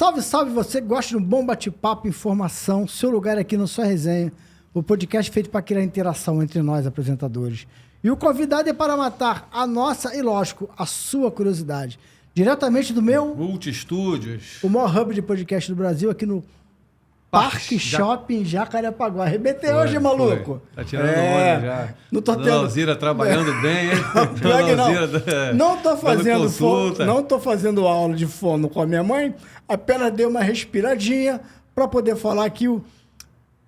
Salve, salve você que gosta de um bom bate-papo, informação, seu lugar aqui no Só Resenha, o podcast feito para criar interação entre nós, apresentadores. E o convidado é para matar a nossa e, lógico, a sua curiosidade. Diretamente do meu... Multi-Estúdios. O maior hub de podcast do Brasil, aqui no Parque Shopping Jacarepaguá. Arrebentei hoje, maluco. Tá tirando onda já. Não tô Dona Alzira trabalhando bem, hein? Pior que não. Não tô dando fazendo consulta. não tô fazendo aula de fono com a minha mãe, apenas dei uma respiradinha para poder falar aqui o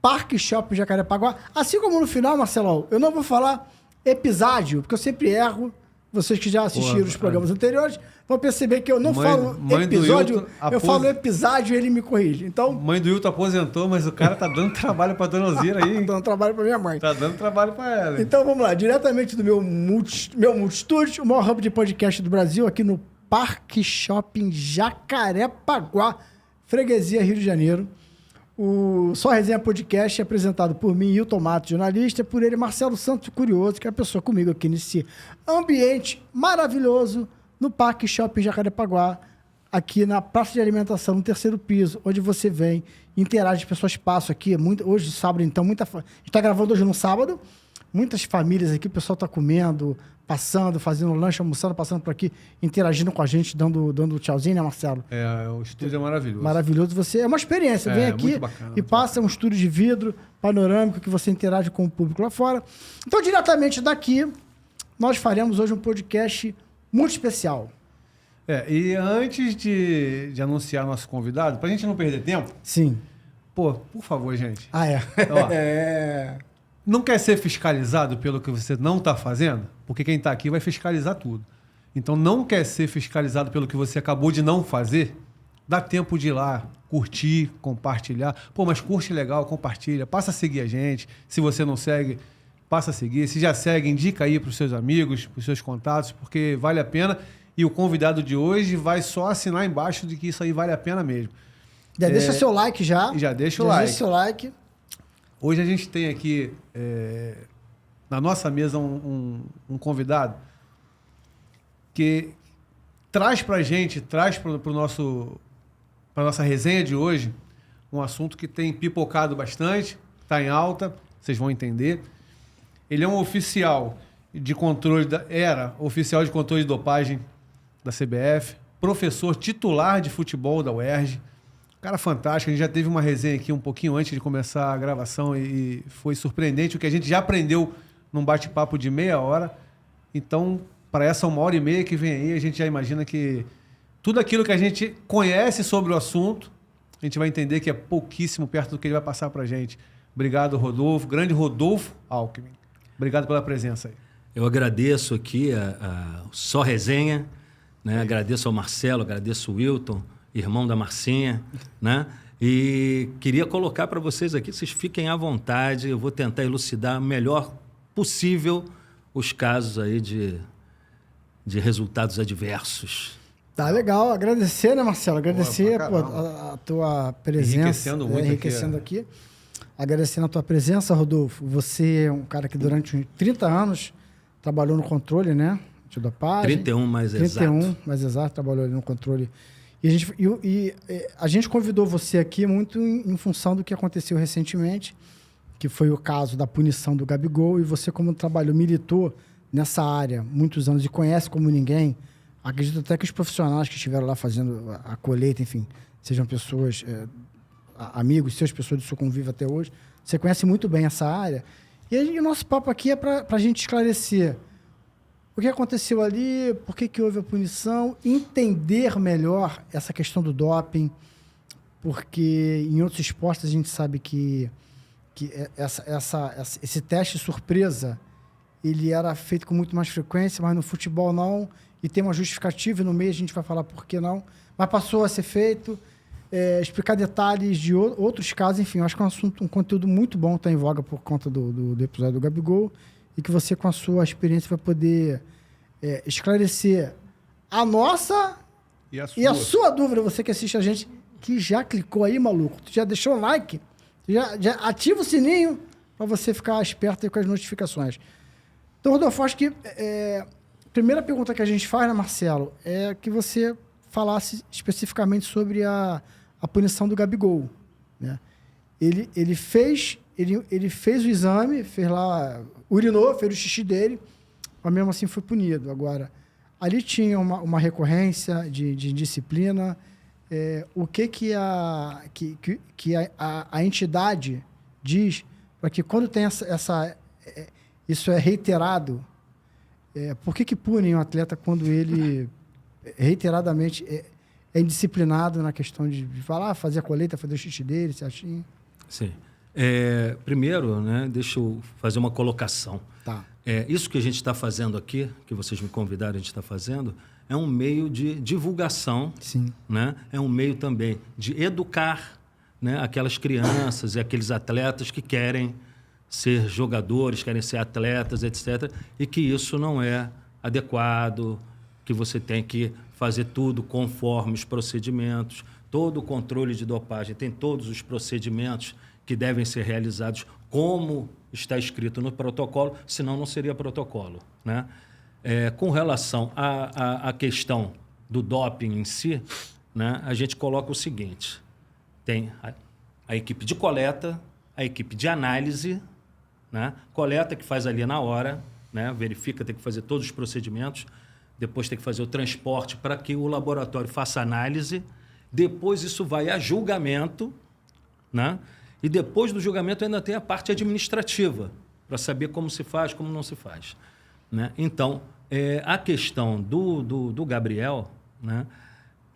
Parque Shopping Jacarepaguá. Assim como no final, Marcelo, eu não vou falar episódio, porque eu sempre erro. Vocês que já assistiram os programas anteriores vão perceber que eu não falo episódio, eu falo episódio e ele me corrige. Então, Mãe do Hilton aposentou, mas o cara tá dando trabalho pra Dona Alzira aí. tá dando trabalho pra minha mãe. Tá dando trabalho pra ela. Hein? Então vamos lá, diretamente do meu multistúdio, o maior hub de podcast do Brasil, aqui no Parque Shopping Jacarepaguá, Freguesia, Rio de Janeiro. O Só Resenha Podcast é apresentado por mim, Hilton Matos, jornalista, por ele, Marcelo Santos Curioso, que é a pessoa comigo aqui nesse ambiente maravilhoso no Parque Shopping Jacarepaguá, aqui na praça de alimentação, no terceiro piso, onde você vem, interage, as pessoas passam aqui, hoje, sábado, então, a gente está gravando hoje no sábado, muitas famílias aqui, o pessoal está comendo, passando, fazendo lanche, almoçando, passando por aqui, interagindo com a gente, dando tchauzinho, né, Marcelo? O estúdio é maravilhoso. Maravilhoso. Você, é uma experiência. Vem aqui bacana, e passa um estúdio de vidro panorâmico que você interage com o público lá fora. Então, diretamente daqui, nós faremos hoje um podcast muito especial. E antes de anunciar nosso convidado, pra gente não perder tempo... Sim. Pô, por favor, gente. Ó, Não quer ser fiscalizado pelo que você não está fazendo? Porque quem está aqui vai fiscalizar tudo. Então, não quer ser fiscalizado pelo que você acabou de não fazer? Dá tempo de ir lá, curtir, compartilhar. Pô, mas curte legal, compartilha. Passa a seguir a gente. Se você não segue, passa a seguir. Se já segue, indica aí para os seus amigos, para os seus contatos, porque vale a pena. E o convidado de hoje vai só assinar embaixo de que isso aí vale a pena mesmo. Já deixa seu like já. Já deixa o like. Deixa seu like. Hoje a gente tem aqui na nossa mesa um convidado que traz para a gente, traz para a nossa resenha de hoje um assunto que tem pipocado bastante, está em alta, vocês vão entender. Ele é um oficial de controle, era oficial de controle de dopagem da CBF, professor titular de futebol da UERJ, cara fantástico. A gente já teve uma resenha aqui um pouquinho antes de começar a gravação e foi surpreendente o que a gente já aprendeu num bate-papo de meia hora. Então, para essa 1h30 que vem aí, a gente já imagina que tudo aquilo que a gente conhece sobre o assunto, a gente vai entender que é pouquíssimo perto do que ele vai passar para a gente. Obrigado, Rodolfo. Grande Rodolfo Alckmin. Obrigado pela presença aí. Eu agradeço aqui a Só Resenha, né? Agradeço ao Marcelo, agradeço ao Wilton, irmão da Marcinha, né? E queria colocar para vocês aqui, vocês fiquem à vontade, eu vou tentar elucidar o melhor possível os casos aí de resultados adversos. Tá legal, agradecer, né, Marcelo? Agradecer a tua presença. Enriquecendo muito aqui. Agradecendo a tua presença, Rodolfo. Você é um cara que durante uns 30 anos trabalhou no controle, né? De dopagem. 31 mais 31 exato. mais exato, trabalhou ali no controle. E a gente convidou você aqui muito em função do que aconteceu recentemente, que foi o caso da punição do Gabigol, e você, como trabalhou, militou nessa área muitos anos e conhece como ninguém, acredito até que os profissionais que estiveram lá fazendo a colheita, enfim, sejam pessoas, amigos seus, pessoas do seu convívio até hoje, você conhece muito bem essa área. E o nosso papo aqui é para a gente esclarecer o que aconteceu ali, por que houve a punição, entender melhor essa questão do doping, porque em outros esportes a gente sabe que esse teste surpresa ele era feito com muito mais frequência, mas no futebol não, e tem uma justificativa, e no meio a gente vai falar por que não, mas passou a ser feito, explicar detalhes de outros casos, enfim, eu acho que é um conteúdo muito bom, está em voga por conta do episódio do Gabigol, e que você, com a sua experiência, vai poder esclarecer a nossa e a sua dúvida. Você que assiste a gente, que já clicou aí, maluco, tu já deixou o like, já ativa o sininho para você ficar esperto aí com as notificações. Então, Rodolfo, acho que a primeira pergunta que a gente faz, né, Marcelo, é que você falasse especificamente sobre a a punição do Gabigol, né? Ele fez o exame, fez lá, urinou, fez o xixi dele, mas mesmo assim foi punido. Agora, ali tinha uma recorrência de disciplina. O que a entidade diz para que quando tem isso é reiterado, por que punem um atleta quando ele reiteradamente é indisciplinado na questão de falar, fazer a colheita, fazer o xixi dele, certinho? Sim. Primeiro, né, deixa eu fazer uma colocação. Tá. Isso que a gente está fazendo aqui, que vocês me convidaram, a gente está fazendo, é um meio de divulgação. Sim. Né? É um meio também de educar, né, aquelas crianças e aqueles atletas que querem ser jogadores, querem ser atletas, etc. E que isso não é adequado, que você tem que fazer tudo conforme os procedimentos. Todo o controle de dopagem tem todos os procedimentos que devem ser realizados como está escrito no protocolo, senão não seria protocolo, né? Com relação à questão do doping em si, né, a gente coloca o seguinte: tem a equipe de coleta, a equipe de análise, né? Coleta que faz ali na hora, né? Verifica, tem que fazer todos os procedimentos, depois tem que fazer o transporte para que o laboratório faça análise, depois isso vai a julgamento, né? E depois do julgamento ainda tem a parte administrativa, para saber como se faz, como não se faz, né? Então, a questão do Gabriel, né,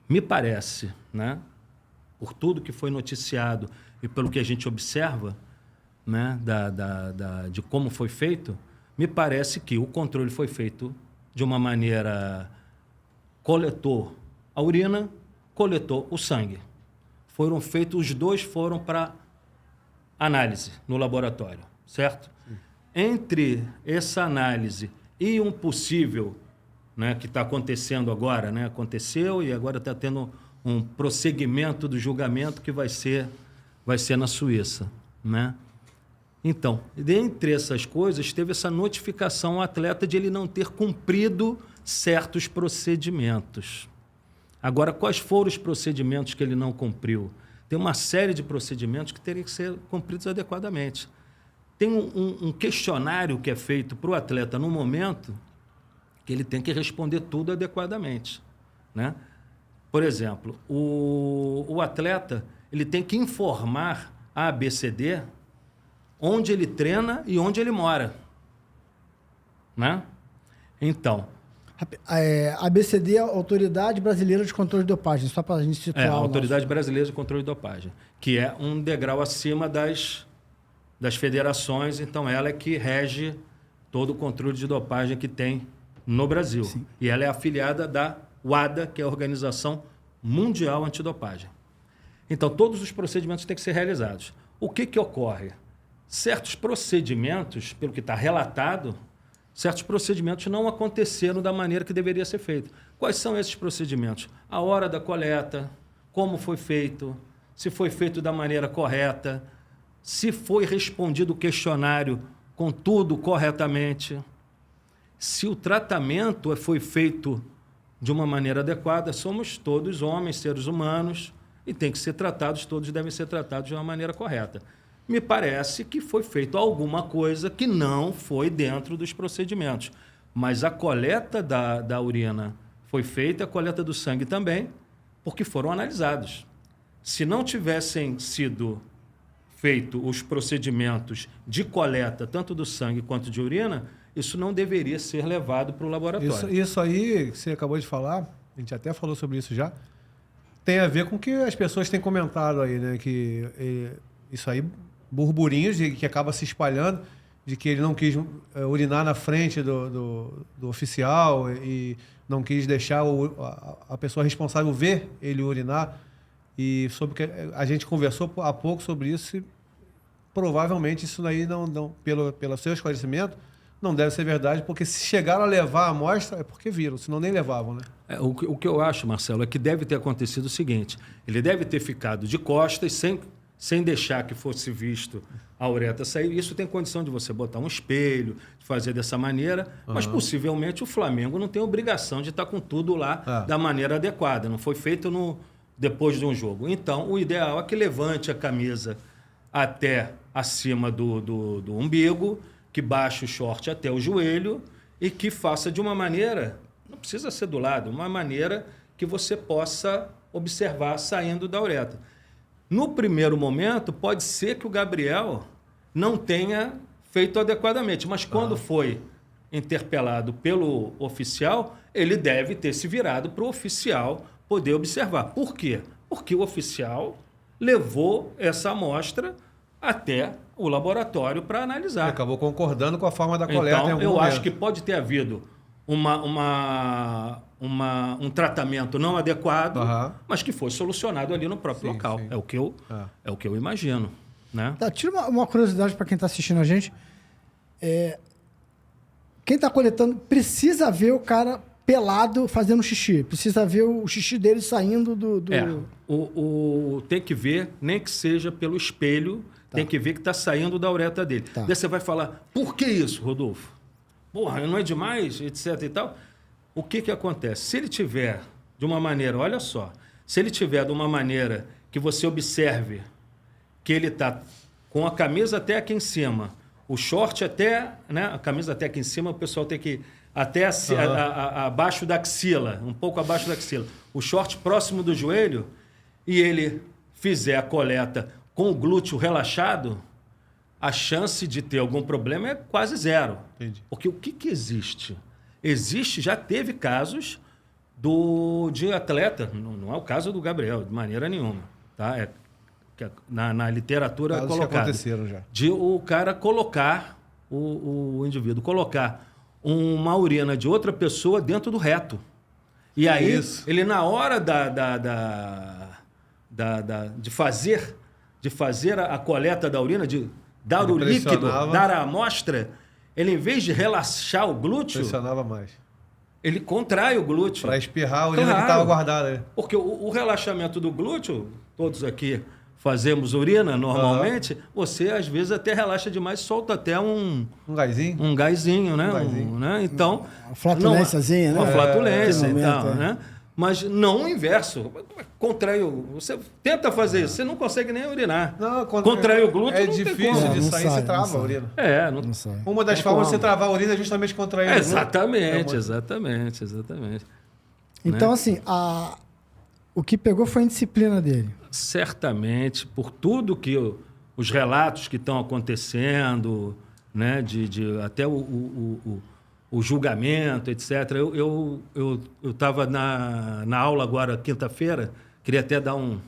me parece, né, por tudo que foi noticiado e pelo que a gente observa, né, de como foi feito, me parece que o controle foi feito de uma maneira... Coletou a urina, coletou o sangue. Os dois foram para análise no laboratório, certo? Sim. Entre essa análise e um possível, né, que está acontecendo agora, né, aconteceu e agora está tendo um prosseguimento do julgamento que vai ser na Suíça, né? Então, dentre essas coisas, teve essa notificação ao atleta de ele não ter cumprido certos procedimentos. Agora, quais foram os procedimentos que ele não cumpriu? Tem uma série de procedimentos que teriam que ser cumpridos adequadamente. Tem um questionário que é feito para o atleta no momento que ele tem que responder tudo adequadamente, né? Por exemplo, o atleta ele tem que informar a ABCD onde ele treina e onde ele mora, né? Então... A ABCD é a Autoridade Brasileira de Controle de Dopagem, só para a gente situar. A Autoridade Brasileira de Controle de Dopagem, que é um degrau acima das federações, então ela é que rege todo o controle de dopagem que tem no Brasil. Sim. E ela é afiliada da WADA, que é a Organização Mundial Antidopagem. Então, todos os procedimentos têm que ser realizados. O que ocorre? Certos procedimentos, pelo que está relatado, certos procedimentos não aconteceram da maneira que deveria ser feito. Quais são esses procedimentos? A hora da coleta, como foi feito, se foi feito da maneira correta, se foi respondido o questionário com tudo corretamente, se o tratamento foi feito de uma maneira adequada. Somos todos homens, seres humanos, e tem que ser tratados, todos devem ser tratados de uma maneira correta. Me parece que foi feito alguma coisa que não foi dentro dos procedimentos. Mas a coleta da urina foi feita, a coleta do sangue também, porque foram analisados. Se não tivessem sido feitos os procedimentos de coleta, tanto do sangue quanto de urina, isso não deveria ser levado para o laboratório. Isso aí que você acabou de falar, a gente até falou sobre isso já, tem a ver com o que as pessoas têm comentado aí, né? Que isso aí... burburinhos que acaba se espalhando de que ele não quis urinar na frente do oficial e não quis deixar a pessoa responsável ver ele urinar. E sobre que a gente conversou há pouco sobre isso e provavelmente isso daí não pelo seu esclarecimento não deve ser verdade, porque se chegaram a levar a amostra é porque viram, senão nem levavam, né? O que eu acho, Marcelo, é que deve ter acontecido o seguinte: ele deve ter ficado de costas sem deixar que fosse visto a uretra sair. Isso tem condição de você botar um espelho, de fazer dessa maneira, mas possivelmente o Flamengo não tem obrigação de estar com tudo lá da maneira adequada. Não foi feito depois de um jogo. Então, o ideal é que levante a camisa até acima do umbigo, que baixe o short até o joelho e que faça de uma maneira, não precisa ser do lado, uma maneira que você possa observar saindo da uretra. No primeiro momento, pode ser que o Gabriel não tenha feito adequadamente, mas quando foi interpelado pelo oficial, ele deve ter se virado para o oficial poder observar. Por quê? Porque o oficial levou essa amostra até o laboratório para analisar. Ele acabou concordando com a forma da coleta. Então, em algum eu momento. acho que pode ter havido um tratamento não adequado, mas que foi solucionado ali no próprio local. sim. É o que eu imagino. Né? Tá, tira uma curiosidade para quem está assistindo a gente. Quem está coletando precisa ver o cara pelado fazendo xixi. Precisa ver o xixi dele saindo do... Tem que ver, nem que seja pelo espelho, tem que ver que está saindo da uretra dele. Tá. Daí você vai falar, por que isso, Rodolfo? Porra, não é demais, etc e tal. O que acontece? Se ele tiver de uma maneira, olha só, se ele tiver de uma maneira que você observe que ele está com a camisa até aqui em cima, o short até, né, a camisa até aqui em cima, o pessoal tem que até abaixo da axila, um pouco abaixo da axila, o short próximo do joelho, e ele fizer a coleta com o glúteo relaxado, a chance de ter algum problema é quase zero. Entendi. Porque o que existe? Já teve casos de atleta, não é o caso do Gabriel, de maneira nenhuma, tá? Na literatura Casos que colocado. aconteceram já. De o cara colocar, o indivíduo colocar uma urina de outra pessoa dentro do reto. E aí, ele na hora de fazer a coleta da urina, de dar o líquido, dar a amostra, ele, em vez de relaxar o glúteo, pressionava mais. Ele contrai o glúteo. Para espirrar a urina que estava guardada. Porque o relaxamento do glúteo, todos aqui fazemos urina normalmente, você às vezes até relaxa demais, solta até um gásinho? Um gásinho, né? Né? Então, uma flatulênciazinha, né? Uma flatulência e momento, tal, né? Mas não o inverso. Contrai você tenta fazer isso, você não consegue nem urinar. Não, contrai o glúteo, é não difícil de sair, você trava a urina. Não sai. Uma das formas de você travar a urina é justamente contrair o glúteo. Exatamente. Então, assim, o que pegou foi a indisciplina dele. Certamente, por tudo que os relatos que estão acontecendo, né, até o julgamento, etc. Eu estava na aula agora, quinta-feira, queria até dar um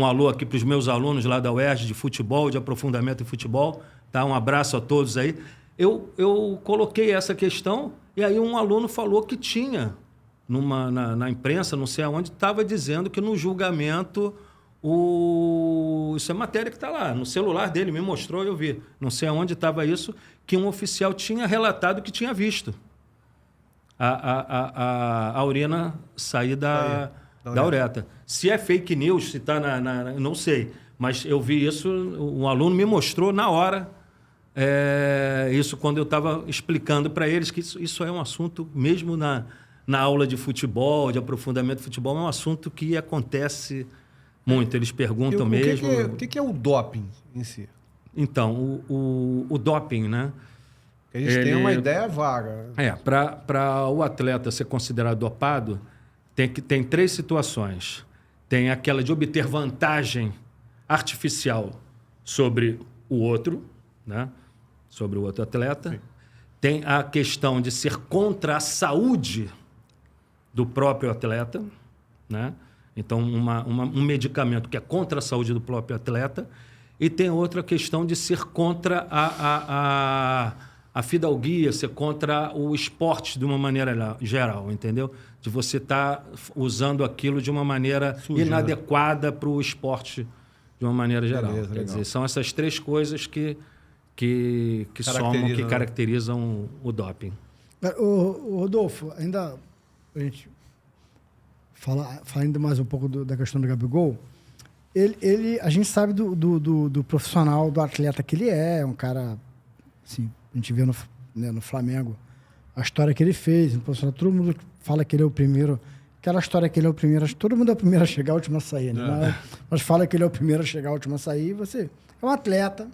alô aqui para os meus alunos lá da UERJ de futebol, de aprofundamento em futebol. Tá? Um abraço a todos aí. Eu coloquei essa questão e aí um aluno falou que tinha, na imprensa, não sei aonde, estava dizendo que no julgamento... Isso é matéria que está lá, no celular dele, me mostrou, eu vi. Não sei aonde estava isso, que um oficial tinha relatado que tinha visto a urina sair da uretra. Se é fake news, se está não sei, mas eu vi isso, um aluno me mostrou na hora, isso quando eu estava explicando para eles que isso é um assunto, mesmo na aula de futebol, de aprofundamento de futebol, é um assunto que acontece... Muito, eles perguntam mesmo... O que é o doping em si? Então, o doping, né? A gente tem uma ideia vaga. Para o atleta ser considerado dopado, tem 3 situações. Tem aquela de obter vantagem artificial sobre o outro, né? Sobre o outro atleta. Sim. Tem a questão de ser contra a saúde do próprio atleta, né? Então, um medicamento que é contra a saúde do próprio atleta. E tem outra questão de ser contra a fidalguia, ser contra o esporte de uma maneira geral, entendeu? De você estar usando aquilo de uma maneira inadequada para o esporte de uma maneira geral. Beleza, Quer dizer, são essas 3 coisas que somam, que caracterizam o doping. O Rodolfo, ainda... A gente... Falar ainda mais um pouco da questão do Gabigol, a gente sabe do profissional, do atleta que ele é um cara, assim, a gente vê no Flamengo a história que ele fez, no profissional, todo mundo fala que ele é o primeiro aquela história que ele é o primeiro... Todo mundo é o primeiro a chegar, o último a sair, né? Mas fala que ele é o primeiro a chegar, o último a sair. Você é um atleta.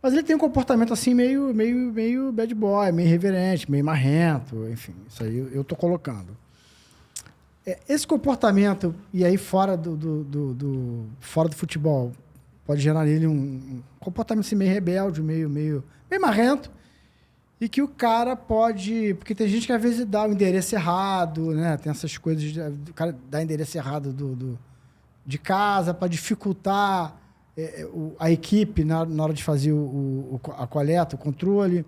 Mas ele tem um comportamento assim meio bad boy, meio irreverente, meio marrento. Enfim, isso aí eu tô colocando. Esse comportamento, e aí fora fora do futebol, pode gerar nele um comportamento assim, meio rebelde, meio marrento, e que o cara pode... Porque tem gente que às vezes dá o endereço errado, né? Tem essas coisas, o cara dá o endereço errado de casa para dificultar a equipe na hora de fazer a coleta, o controle.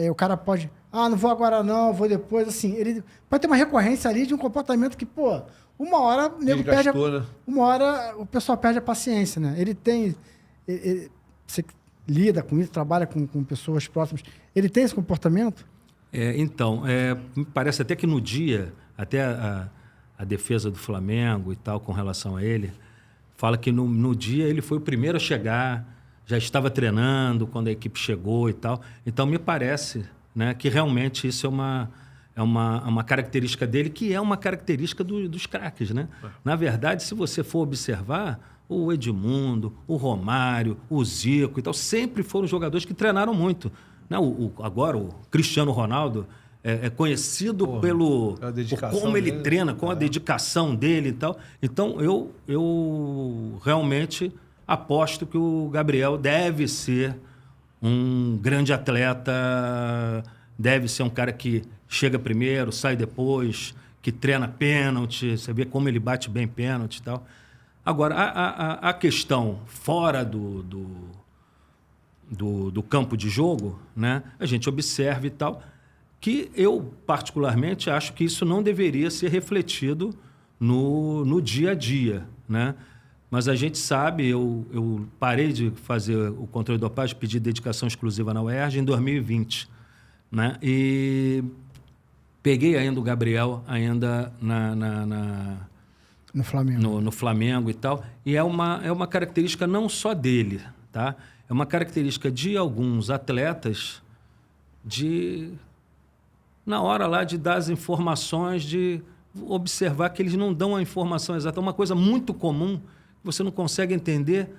O cara pode... não vou agora não, vou depois. Assim, ele pode ter uma recorrência ali de um comportamento que, pô, uma hora o nego perde... Uma hora o pessoal perde a paciência, né? Ele tem... Você lida com isso, trabalha com pessoas próximas. Ele tem esse comportamento? Então, me parece até que no dia, até a defesa do Flamengo e tal, com relação a ele, fala que no dia ele foi o primeiro a chegar, já estava treinando quando a equipe chegou e tal. Então, me parece, né, que realmente isso é uma característica dele, que é uma característica dos craques, né? Na verdade, se você for observar, o Edmundo, o Romário, o Zico e tal, sempre foram jogadores que treinaram muito. Né? Agora, o Cristiano Ronaldo é conhecido por como ele treina, com a dedicação dele e tal. Então, eu realmente aposto que o Gabriel deve ser um grande atleta, deve ser um cara que chega primeiro, sai depois, que treina pênalti, você vê como ele bate bem pênalti e tal. Agora, a questão fora do campo de jogo, né, a gente observa e tal, que eu, particularmente, acho que isso não deveria ser refletido no dia a dia, né? Mas a gente sabe, eu parei de fazer o controle de dopagem, pedi dedicação exclusiva na UERJ em 2020, né? E peguei ainda o Gabriel ainda no Flamengo. No Flamengo e tal. E é uma característica não só dele, tá? É uma característica de alguns atletas na hora lá de dar as informações, de observar que eles não dão a informação exata. Uma coisa muito comum, que você não consegue entender,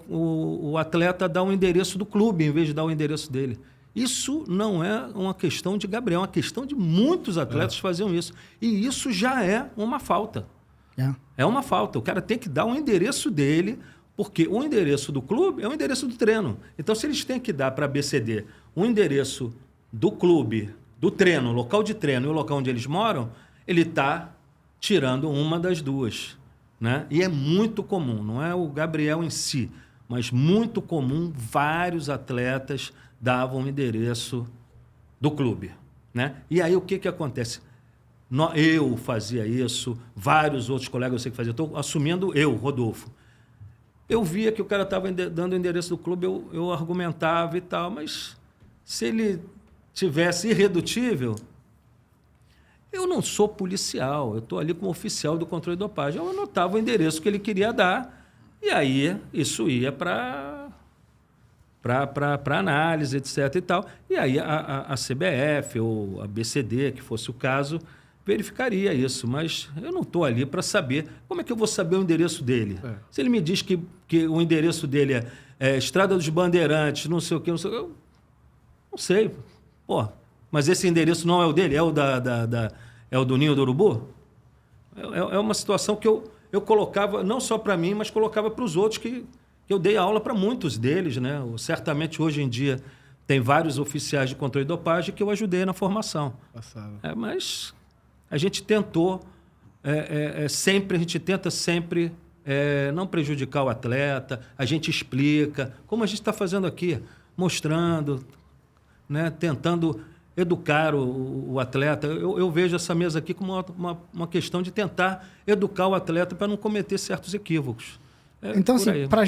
o atleta dar o endereço do clube em vez de dar o endereço dele. Isso não é uma questão de Gabriel, é uma questão de muitos atletas faziam isso. E isso já é uma falta. É uma falta. O cara tem que dar o endereço dele, porque o endereço do clube é o endereço do treino. Então, se eles têm que dar para a BCD o endereço do clube, do treino, o local de treino e o local onde eles moram, ele está tirando uma das duas. Né? E é muito comum, não é o Gabriel em si, mas muito comum, vários atletas davam o endereço do clube. Né? E aí o que acontece? Eu fazia isso, vários outros colegas eu sei que faziam, estou assumindo eu, Rodolfo. Eu via que o cara estava dando o endereço do clube, eu argumentava e tal, mas se ele tivesse irredutível, eu não sou policial, eu estou ali como oficial do controle de dopagem. Eu anotava o endereço que ele queria dar e aí isso ia para análise, etc. e tal. E aí a CBF ou a BCD, que fosse o caso, verificaria isso. Mas eu não estou ali para saber. Como é que eu vou saber o endereço dele? Se ele me diz que o endereço dele é Estrada dos Bandeirantes, não sei o quê, não sei o quê, eu não sei. Pô, mas esse endereço não é o dele, é o do Ninho do Urubu? É uma situação que eu colocava, não só para mim, mas colocava para os outros, que eu dei aula para muitos deles, né? Certamente hoje em dia tem vários oficiais de controle de dopagem que eu ajudei na formação. Mas a gente tentou, a gente tenta sempre não prejudicar o atleta, a gente explica, como a gente está fazendo aqui, mostrando, né? Tentando educar o atleta. Eu vejo essa mesa aqui como uma questão de tentar educar o atleta para não cometer certos equívocos. Então, assim, para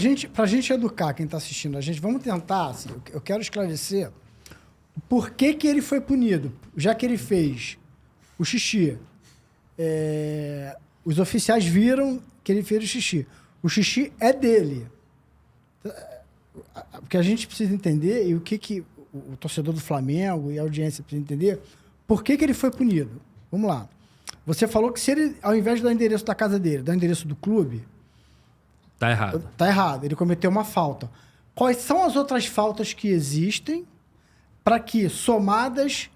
gente educar quem está assistindo a gente, vamos tentar, assim, eu quero esclarecer por que ele foi punido. Já que ele fez o xixi, os oficiais viram que ele fez o xixi. O xixi é dele. O que a gente precisa entender e o que o torcedor do Flamengo e a audiência precisa entender, por que ele foi punido. Vamos lá. Você falou que se ele, ao invés de dar o endereço da casa dele, dar o endereço do clube, Tá errado. tá errado. Ele cometeu uma falta. Quais são as outras faltas que existem para que, somadas,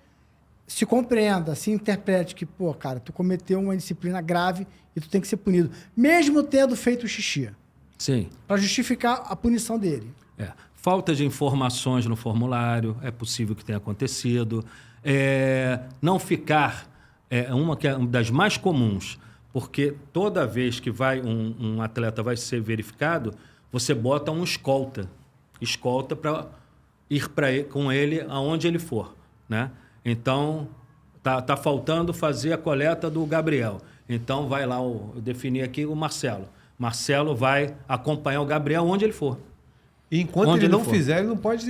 se compreenda, se interprete que, pô, cara, tu cometeu uma indisciplina grave e tu tem que ser punido, mesmo tendo feito o xixi, Sim. para justificar a punição dele? Falta de informações no formulário, é possível que tenha acontecido. Não ficar, uma que é uma das mais comuns, porque toda vez que um atleta vai ser verificado, você bota um escolta para ir com ele aonde ele for, né? Então, tá faltando fazer a coleta do Gabriel. Então, vai lá, eu defini aqui o Marcelo. Marcelo vai acompanhar o Gabriel onde ele for. E enquanto Onde ele não for. fizer, ele não pode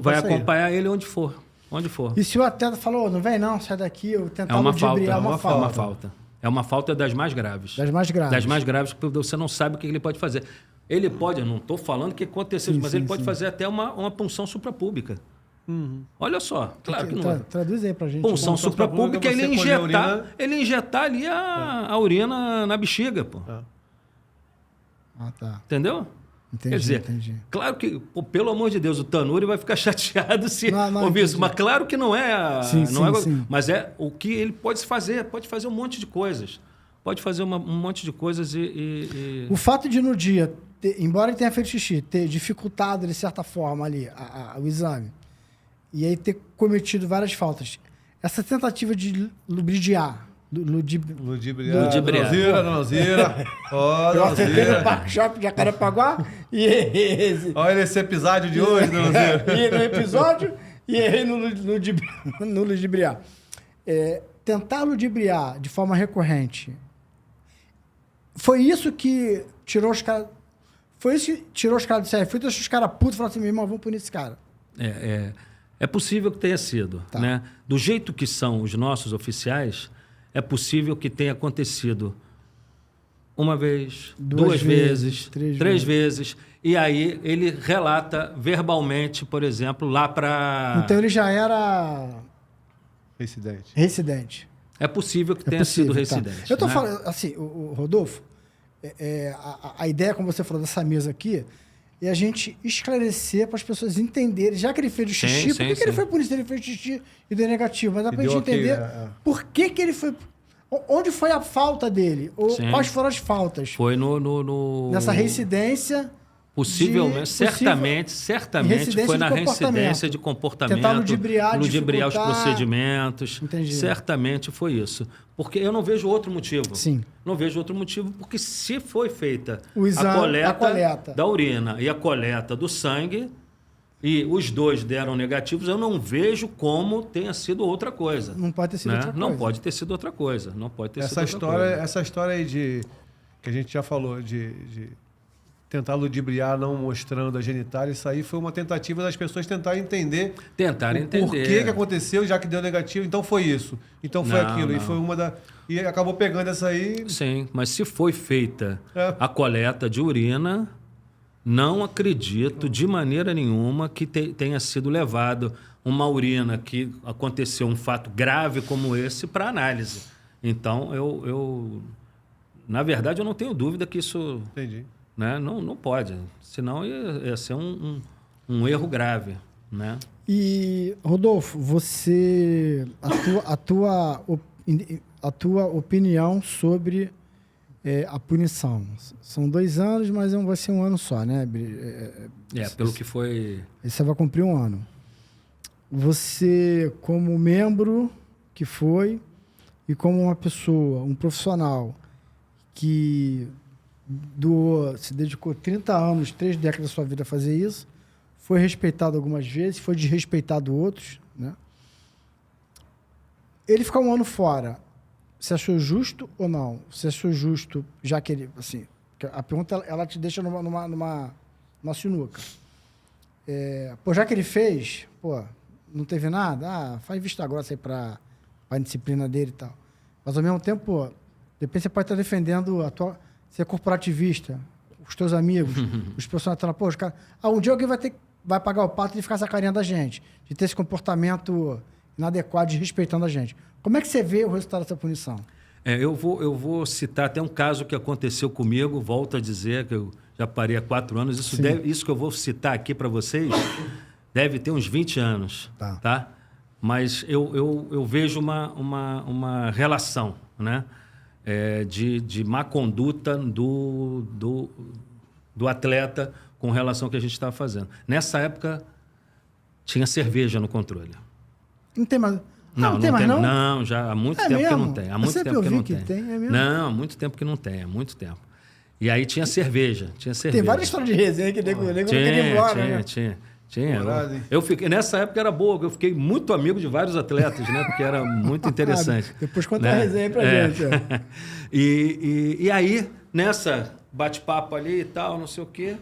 Vai sair. acompanhar ele onde for. Onde for. E se o atleta falou, não vem não, sai daqui, eu tentar É uma falta. ludibriar, É uma falta. É uma falta das mais graves. Das mais graves. Das mais graves, porque você não sabe o que ele pode fazer. Ele pode, eu não estou falando que aconteceu, Sim, mas sim, ele pode sim. fazer até uma punção suprapública. Olha só, claro que não é. Traduz aí pra gente. Punção Punção suprapública é suprapública, você colher a urina. ele injetar ali a urina na bexiga, pô. Ah, tá. Entendeu? Entendi, Quer dizer, entendi. claro que, pô, pelo amor de Deus, o Tanuri vai ficar chateado se Não, ouvir isso. entendi. Mas claro que não é. Sim, não sim, é sim. Mas é o que ele pode fazer. Pode fazer um monte de coisas. Pode fazer um monte de coisas e... O fato de no dia, embora ele tenha feito xixi, ter dificultado de certa forma ali o exame, e aí ter cometido várias faltas, essa tentativa de lubridiar, Ludibriar. Ludibriar. Donzira. Ó, eu acertei no Donzira. Parque Shopping Jacarepaguá e esse. Olha esse episódio de hoje, Donzira. E no episódio e errei no ludibriar. Tentar ludibriar de forma recorrente. Foi isso que tirou os caras. Foi isso que tirou os caras do CRF. Foi deixar os caras putos e falaram assim: meu irmão, vamos punir esse cara. É possível que tenha sido. Tá. Né? Do jeito que são os nossos oficiais, é possível que tenha acontecido uma vez, duas vezes, três vezes. E aí ele relata verbalmente, por exemplo, lá para... Então ele já era residente. É possível que tenha sido residente. Tá. Eu tô né? falando, assim, o Rodolfo, a ideia, como você falou, dessa mesa aqui, é a gente esclarecer para as pessoas entenderem, já que ele fez o xixi, por que ele foi por isso? Ele fez xixi e deu negativo. Mas dá para a gente entender por que ele foi... Onde foi a falta dele? Ou quais foram as faltas? Foi nessa reincidência... Possivelmente, certamente foi na reincidência de comportamento, tentar ludibriar os procedimentos. Entendi. Certamente foi isso. Porque eu não vejo outro motivo. Sim. Não vejo outro motivo, porque se foi feita o exame, a coleta da urina e a coleta do sangue, e os dois deram negativos, eu não vejo como tenha sido outra coisa. Não pode ter sido outra coisa. Não pode ter sido outra coisa. Não pode ter sido outra coisa. Essa história aí que a gente já falou de tentar ludibriar não mostrando a genitália, isso aí foi uma tentativa das pessoas tentarem entender por que aconteceu, já que deu negativo, então foi isso, então foi aquilo. E foi e acabou pegando essa aí. Sim, mas se foi feita a coleta de urina, não acredito de maneira nenhuma que tenha sido levado uma urina que aconteceu um fato grave como esse para análise. Então, eu na verdade, eu não tenho dúvida que isso... Entendi. Né? Não pode, senão ia ser um erro grave, né? E, Rodolfo, a tua opinião sobre a punição. São 2 anos, mas vai ser 1 ano só, né? Pelo que foi... Você vai cumprir 1 ano. Você, como membro que foi e como uma pessoa, um profissional que... se dedicou 30 anos, 3 décadas da sua vida a fazer isso, foi respeitado algumas vezes, foi desrespeitado outros, né? Ele ficar 1 ano fora, você achou justo ou não? Você achou justo, já que ele, assim, a pergunta ela te deixa numa sinuca. Já que ele fez, não teve nada, faz vista grossa aí para a disciplina dele e tal. Mas ao mesmo tempo, de repente você pode estar defendendo a tua... Você é corporativista, os teus amigos, os profissionais estão lá, os caras... um dia alguém vai pagar o pato de ficar sacaneando da gente, de ter esse comportamento inadequado, desrespeitando a gente. Como é que você vê o resultado dessa punição? Eu vou citar até um caso que aconteceu comigo, volto a dizer que eu já parei há 4 anos. Isso que eu vou citar aqui para vocês deve ter uns 20 anos, tá? Mas eu vejo uma relação, né? De má conduta do atleta com relação ao que a gente estava fazendo. Nessa época, tinha cerveja no controle. Não tem mais... Não tem mais, não? Não, já há muito tempo mesmo? que não tem. Há muito tempo que não tem. É mesmo? Não, há muito tempo que não tem, há muito tempo. E aí tinha cerveja. Tem várias histórias de resenha que nego não queria ir embora, né? Tinha. Eu fiquei, nessa época era boa, eu fiquei muito amigo de vários atletas, né? Porque era muito interessante. Depois conta a resenha pra gente. E aí, nessa bate-papo ali e tal, não sei o quê,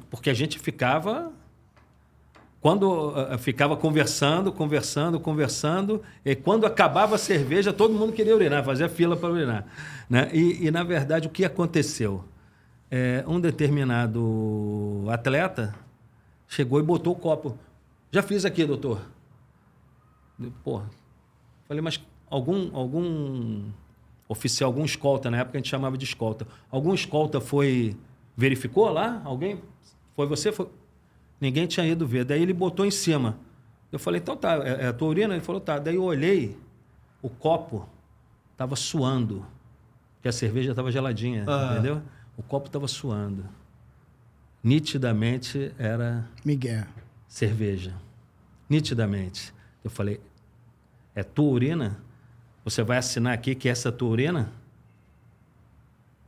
porque a gente ficava... Quando ficava conversando, e quando acabava a cerveja, todo mundo queria urinar, fazia fila para urinar. Né? E, na verdade, o que aconteceu? Um determinado atleta chegou e botou o copo. Já fiz aqui, doutor. Pô, falei, mas algum oficial, algum escolta, na época a gente chamava de escolta. Algum escolta verificou lá? Alguém? Foi você? Foi... Ninguém tinha ido ver. Daí ele botou em cima. Eu falei, então tá, é a tua urina? Ele falou, tá. Daí eu olhei, o copo estava suando, porque a cerveja estava geladinha, entendeu? O copo estava suando. Nitidamente era... Miguel. Cerveja. Nitidamente. Eu falei, é tua urina? Você vai assinar aqui que essa é a tua urina?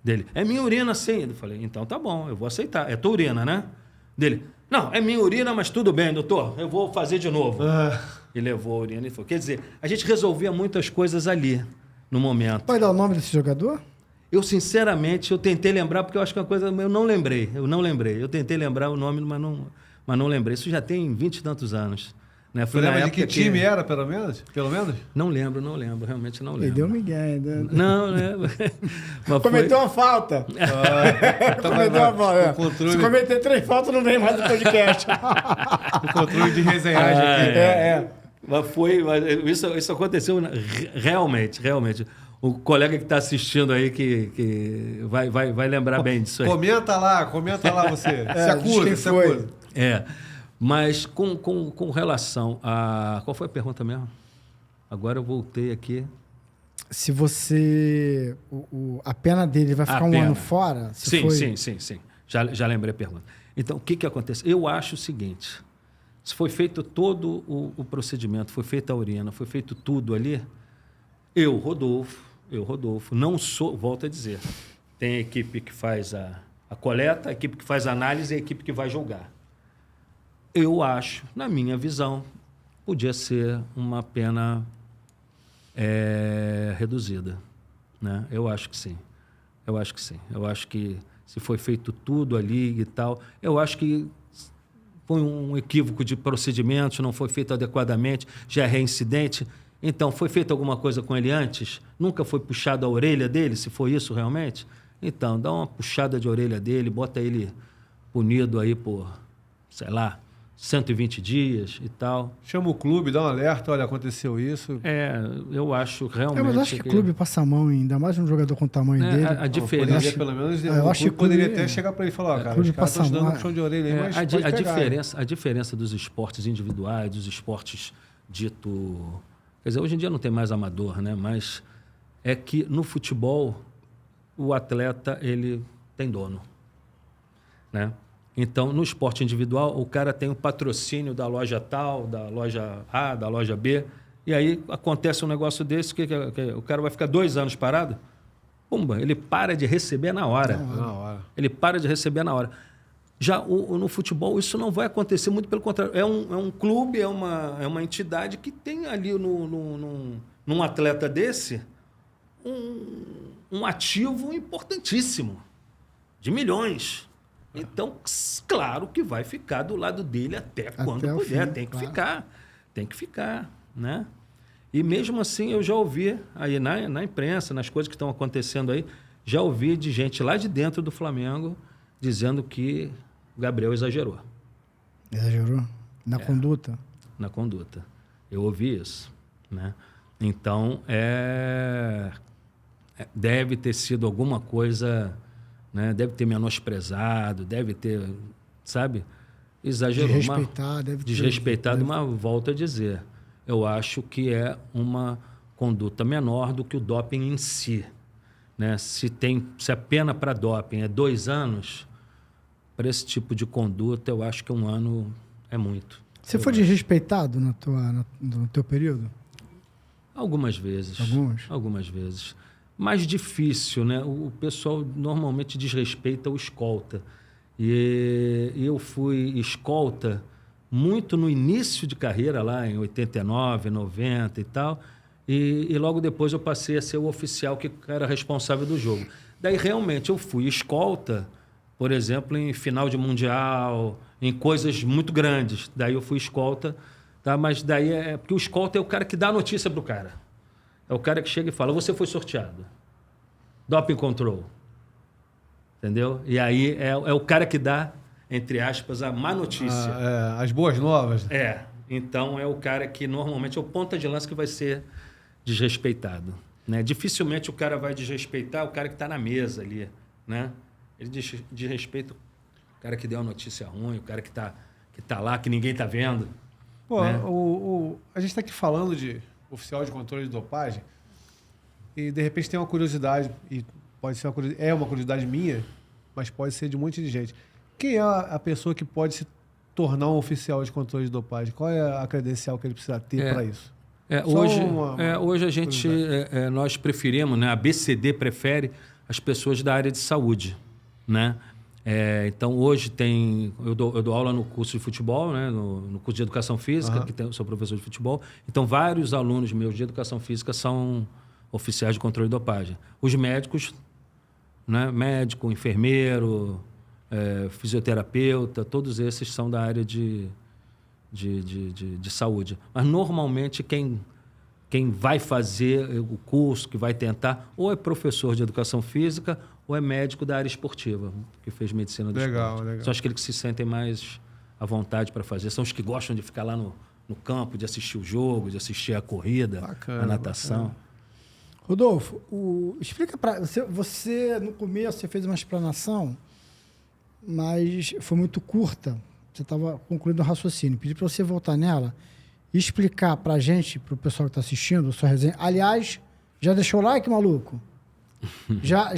Dele, é minha urina, sim. Eu falei, então tá bom, eu vou aceitar. É tua urina, né? Dele, não, é minha urina, mas tudo bem, doutor, eu vou fazer de novo. E levou a urina e falou. Quer dizer, a gente resolvia muitas coisas ali, no momento. Pode dar o nome desse jogador? Eu, sinceramente, tentei lembrar, porque eu acho que é uma coisa... Eu não lembrei. Eu tentei lembrar o nome, mas não lembrei. Isso já tem 20 e tantos anos. Né? Você lembra de que time era, pelo menos? Não lembro, realmente não lembro. Ele deu Miguel. Não, né? Cometeu uma falta. Cometeu uma falta. Se cometer 3 faltas, não vem mais do podcast. O controle de resenhagem aqui. Mas isso aconteceu realmente. O colega que está assistindo aí que vai lembrar bem disso aí. Comenta lá você. Se acusa. Mas com relação a... Qual foi a pergunta mesmo? Agora eu voltei aqui. Se você... a pena dele vai ficar um ano fora? Sim. Já lembrei a pergunta. Então, o que acontece? Eu acho o seguinte. Se foi feito todo o procedimento, foi feita a urina, foi feito tudo ali, eu, Rodolfo, não sou... Volto a dizer. Tem a equipe que faz a coleta, a equipe que faz a análise e a equipe que vai julgar. Eu acho, na minha visão, podia ser uma pena reduzida. Né? Eu acho que sim. Eu acho que se foi feito tudo ali e tal, eu acho que foi um equívoco de procedimentos, não foi feito adequadamente, já é reincidente. Então, foi feita alguma coisa com ele antes? Nunca foi puxado a orelha dele, se foi isso realmente? Então, dá uma puxada de orelha dele, bota ele punido aí por, sei lá, 120 dias e tal. Chama o clube, dá um alerta, olha, aconteceu isso. Eu acho realmente... Mas acho que o clube passa a mão, ainda mais um jogador com o tamanho dele. A diferença... Pelo menos, o clube poderia até chegar para ele e falar, cara, os caras estão te dando um puxão de orelha aí, mas a diferença dos esportes individuais, dos esportes dito... Quer dizer, hoje em dia não tem mais amador, né? Mas é que no futebol o atleta, ele tem dono, né? Então, no esporte individual, o cara tem o patrocínio da loja tal, da loja A, da loja B, e aí acontece um negócio desse, que o cara vai ficar 2 anos parado, pumba, ele para de receber na hora. Ele para de receber na hora. Já no futebol, isso não vai acontecer, muito pelo contrário. É um clube, é uma entidade que tem ali num atleta desse um ativo importantíssimo, de milhões. Então, claro que vai ficar do lado dele até quando puder. Fim, tem que ficar, né? E mesmo assim, eu já ouvi aí na imprensa, nas coisas que estão acontecendo aí, já ouvi de gente lá de dentro do Flamengo dizendo que o Gabriel exagerou. Exagerou? Na conduta? Na conduta. Eu ouvi isso, né? Então, deve ter sido alguma coisa, né? Deve ter menosprezado, deve ter, sabe, exagerou. Desrespeitado, mas volto a dizer, eu acho que é uma conduta menor do que o doping em si. Né? Se a pena para doping é 2 anos, para esse tipo de conduta, eu acho que 1 ano é muito. Você foi desrespeitado no teu período? Algumas vezes. Algumas vezes. Mais difícil, né? O pessoal normalmente desrespeita o escolta. E eu fui escolta muito no início de carreira, lá em 89, 90 e tal. E logo depois eu passei a ser o oficial que era responsável do jogo. Daí, realmente, eu fui escolta, por exemplo, em final de Mundial, em coisas muito grandes. Daí eu fui escolta, tá? Mas daí porque o escolta é o cara que dá a notícia pro cara. É o cara que chega e fala, você foi sorteado. Doping control. Entendeu? E aí é o cara que dá, entre aspas, a má notícia. As boas novas. Então é o cara que normalmente é o ponta de lança que vai ser desrespeitado. Né? Dificilmente o cara vai desrespeitar o cara que está na mesa ali. Né? Ele desrespeita o cara que deu a notícia ruim, o cara que tá lá, que ninguém está vendo. Pô, né? A gente está aqui falando de oficial de controle de dopagem e, de repente, tem uma curiosidade, e pode ser uma curiosidade minha, mas pode ser de um monte de gente. Quem é a pessoa que pode se tornar um oficial de controle de dopagem? Qual é a credencial que ele precisa ter para isso? Hoje a gente, nós preferimos, né? A BCD prefere as pessoas da área de saúde, né? Então, hoje eu dou aula no curso de futebol, né? no curso de educação física, eu sou professor de futebol. Então, vários alunos meus de educação física são oficiais de controle de dopagem. Os médicos, né? Médico, enfermeiro, fisioterapeuta, todos esses são da área de saúde. Mas, normalmente, quem vai fazer o curso, que vai tentar, ou é professor de educação física ou é médico da área esportiva, que fez medicina do esporte. Legal. São aqueles que se sentem mais à vontade para fazer. São os que gostam de ficar lá no campo, de assistir o jogo, de assistir a corrida, a natação. Bacana. Rodolfo, explica para você, no começo, você fez uma explanação, mas foi muito curta. Você estava concluindo o raciocínio. Pedi para você voltar nela e explicar para a gente, para o pessoal que está assistindo, a sua resenha. Aliás, já deixou o like, maluco? Já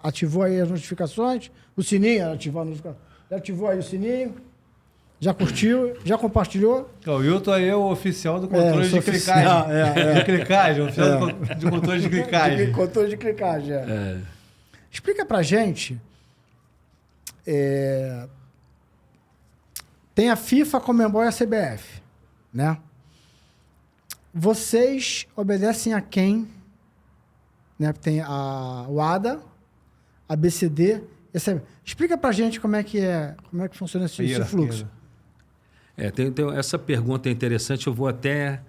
ativou aí as notificações? O sininho, já ativou aí o sininho? Já curtiu? Já compartilhou? O Wilton aí é o oficial do controle de clicagem. De clicagem, o oficial de controle de clicagem. Controle de clicagem, Explica pra gente. Tem a FIFA, a Conmebol e a CBF, né? Vocês obedecem a quem? Né? Tem o ADA, a BCD e a CBF. Explica pra gente como é que funciona esse fluxo. Essa pergunta é interessante, eu vou até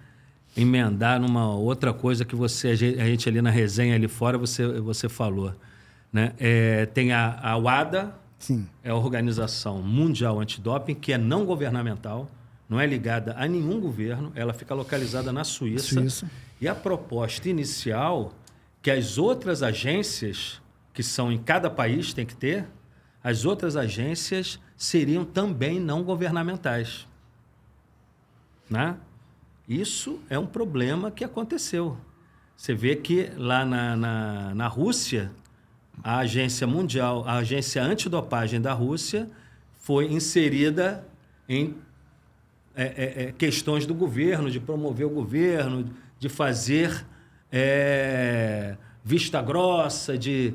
emendar numa outra coisa que a gente ali na resenha ali fora, você falou. Né? Tem a WADA, sim, é a Organização Mundial Antidoping, que é não governamental, não é ligada a nenhum governo, ela fica localizada na Suíça. E a proposta inicial, que as outras agências, que são em cada país, tem que ter, as outras agências seriam também não governamentais. Né? Isso é um problema que aconteceu. Você vê que lá na Rússia, a agência mundial, a agência antidopagem da Rússia foi inserida em questões do governo, de promover o governo, de fazer vista grossa, de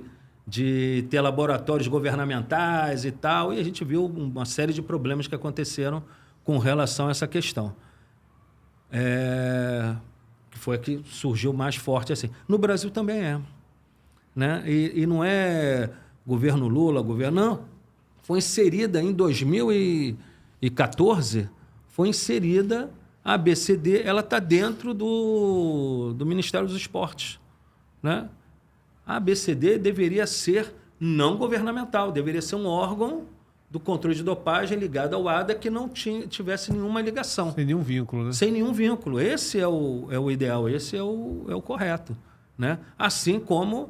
ter laboratórios governamentais e tal. E a gente viu uma série de problemas que aconteceram com relação a essa questão. Que foi a que surgiu mais forte assim. No Brasil também né? E não é governo Lula, não. Foi inserida em 2014, foi inserida a ABCD, ela está dentro do Ministério dos Esportes. Né? A ABCD deveria ser não governamental, deveria ser um órgão do controle de dopagem ligado ao ADA que não tivesse nenhuma ligação. Sem nenhum vínculo, né? Sem nenhum vínculo. Esse é o ideal, esse é o correto. Né? Assim como...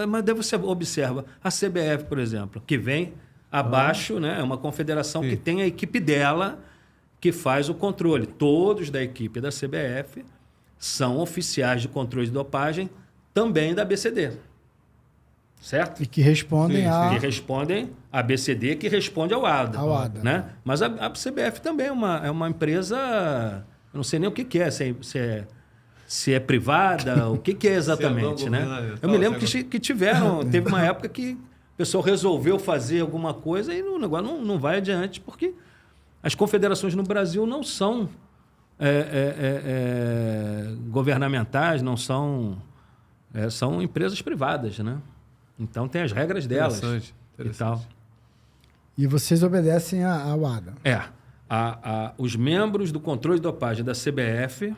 Mas daí você observa a CBF, por exemplo, que vem abaixo, né? É uma confederação que tem a equipe dela que faz o controle. Todos da equipe da CBF são oficiais de controle de dopagem também da ABCD. Certo? E que respondem Que respondem a ABCD, que responde ao ADA. Ao ADA. Né? Mas a CBF também é uma empresa... Eu não sei nem o que é, se é privada, o que é exatamente. Né? Eu me lembro que teve uma época que o pessoal resolveu fazer alguma coisa e o negócio não vai adiante, porque as confederações no Brasil não são governamentais, não são... são empresas privadas, né? Então tem as regras delas. Interessante. E tal. E vocês obedecem ao ADA. Os membros do controle de dopagem da CBF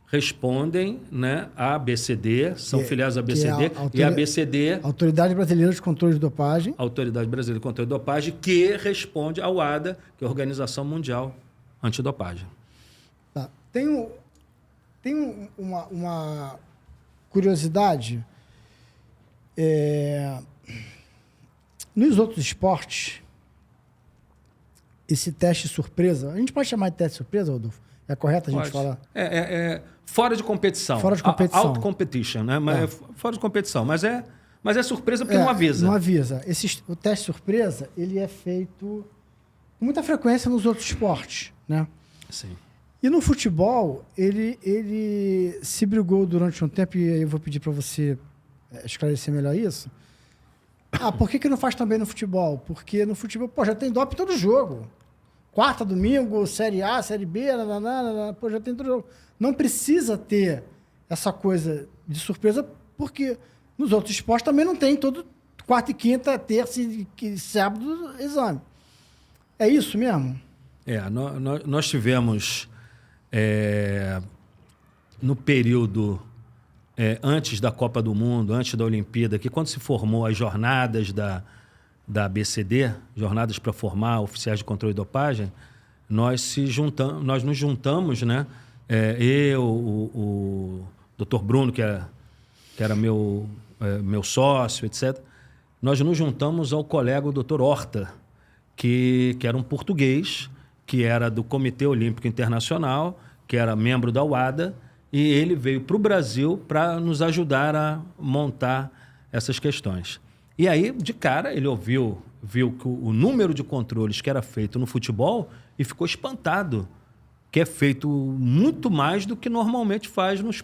respondem, né, à ABCD, são filiados à ABCD, e a ABCD... Autoridade Brasileira de Controle de Dopagem. Autoridade Brasileira de Controle de Dopagem, que responde ao ADA, que é a Organização Mundial Antidopagem. Tá. Tem uma curiosidade. Nos outros esportes, esse teste surpresa, a gente pode chamar de teste surpresa, Rodolfo? É correto a gente falar? Fora de competição. Fora de competição. Out-competition, né? Fora de competição. Mas é surpresa porque não avisa. Não avisa. O teste surpresa, ele é feito com muita frequência nos outros esportes, né? Sim. E no futebol, ele se brigou durante um tempo, e aí eu vou pedir para você esclarecer melhor isso. Por que não faz também no futebol? Porque no futebol, já tem doping todo jogo. Quarta, domingo, Série A, Série B, já tem todo jogo. Não precisa ter essa coisa de surpresa, porque nos outros esportes também não tem todo quarta e quinta, terça e sábado exame. É isso mesmo? Nós tivemos, no período antes da Copa do Mundo, antes da Olimpíada, que quando se formou as jornadas da ABCD, jornadas para formar oficiais de controle de dopagem, nós nos juntamos, né? Eu, o Dr. Bruno, que era meu sócio, etc. Nós nos juntamos ao colega, o Dr. Horta, que era um português, que era do Comitê Olímpico Internacional, que era membro da UADA, e ele veio para o Brasil para nos ajudar a montar essas questões. E aí, de cara, ele viu que o número de controles que era feito no futebol e ficou espantado, que é feito muito mais do que normalmente faz nos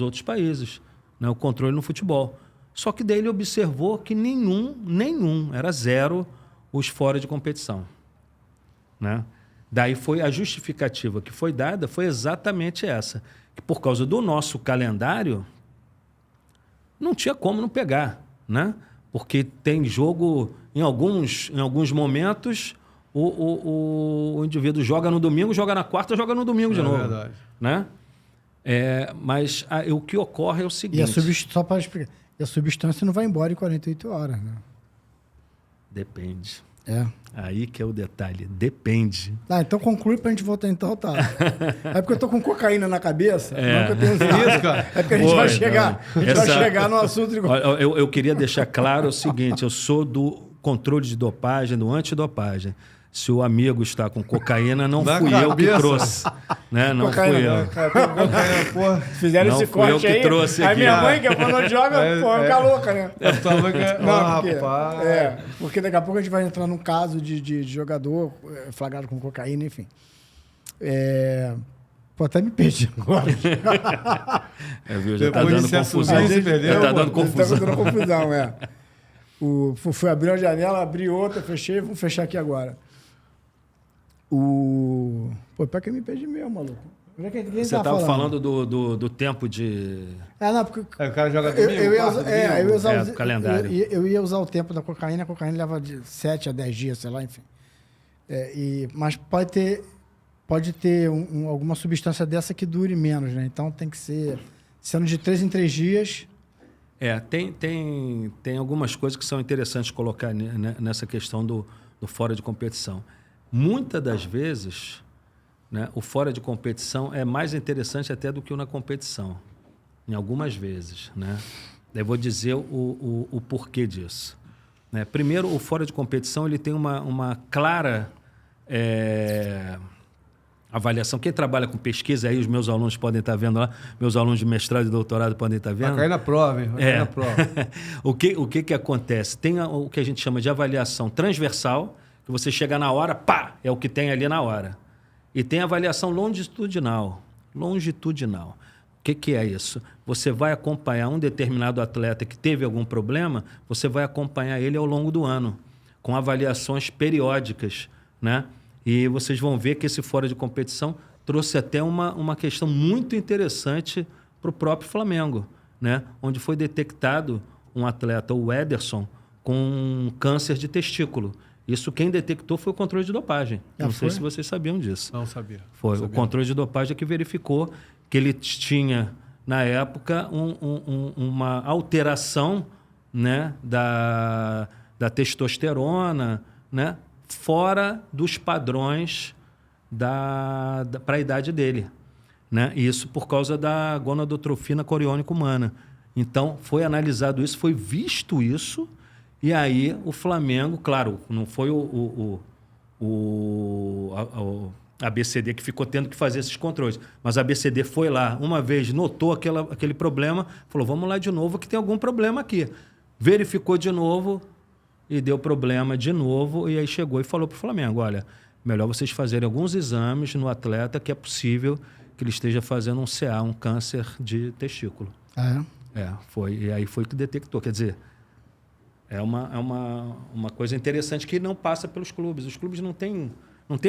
outros países, né, o controle no futebol. Só que daí ele observou que era zero os fora de competição. Né? Daí foi a justificativa que foi dada, foi exatamente essa, que por causa do nosso calendário, não tinha como não pegar, né? Porque tem jogo, em alguns momentos, o indivíduo joga no domingo, joga na quarta, joga no domingo de novo. É verdade. Né? Mas o que ocorre é o seguinte... Só para explicar, a substância não vai embora em 48 horas, né? Depende. Aí que é o detalhe. Depende. Então conclui pra gente voltar então, tá? É porque eu tô com cocaína na cabeça. Não que eu tenho isso, cara. É porque a gente vai chegar no assunto de... Eu queria deixar claro o seguinte, eu sou do controle de dopagem, do antidopagem. Se o amigo está com cocaína, não fui eu que trouxe. Né? Não fui eu. Fizeram não esse fui corte eu que aí. trouxe aí aqui. minha mãe, que é quando joga, fica louca, né? Porque daqui a pouco a gente vai entrar num caso de jogador flagrado com cocaína, enfim. Até me perdi agora. Já está dando confusão. Está dando confusão, fui abrir uma janela, abri outra, fechei, vou fechar aqui agora. Pior que eu me perdi mesmo, maluco. Você estava falando do tempo de... Não, porque... o cara joga domingo, eu ia usar o calendário. Eu ia usar o tempo da cocaína. A cocaína leva de 7 a 10 dias, sei lá, enfim. Mas pode ter alguma substância dessa que dure menos, né? Então tem que ser... Sendo de 3 em 3 dias... Tem algumas coisas que são interessantes colocar nessa questão do fora de competição. Muitas das vezes, né, o fora de competição é mais interessante até do que o na competição. Em algumas vezes, né? Eu vou dizer o porquê disso. Né? Primeiro, o fora de competição ele tem uma clara avaliação. Quem trabalha com pesquisa, aí os meus alunos podem estar vendo lá, meus alunos de mestrado e doutorado podem estar vendo. Vai cair na prova, hein? Vai cair na prova. O que acontece? Tem o que a gente chama de avaliação transversal, que você chega na hora, pá, é o que tem ali na hora. E tem a avaliação longitudinal. Longitudinal. O que é isso? Você vai acompanhar um determinado atleta que teve algum problema, você vai acompanhar ele ao longo do ano, com avaliações periódicas, né? E vocês vão ver que esse fora de competição trouxe até uma questão muito interessante para o próprio Flamengo, né? Onde foi detectado um atleta, o Ederson, com câncer de testículo. Isso quem detectou foi o controle de dopagem. Não sei se vocês sabiam disso. Não sabia. Foi o controle de dopagem que verificou que ele tinha, na época, uma alteração, né, da testosterona, né, fora dos padrões para a idade dele. Né? Isso por causa da gonadotrofina coriônica humana. Então, foi analisado isso, foi visto isso, e aí o Flamengo, claro, não foi a ABCD que ficou tendo que fazer esses controles, mas a ABCD foi lá, uma vez notou aquele problema, falou, vamos lá de novo que tem algum problema aqui. Verificou de novo e deu problema de novo, e aí chegou e falou para o Flamengo, olha, melhor vocês fazerem alguns exames no atleta que é possível que ele esteja fazendo um CA, um câncer de testículo. Foi. E aí foi que detectou. Quer dizer, é uma coisa interessante que não passa pelos clubes. Os clubes não têm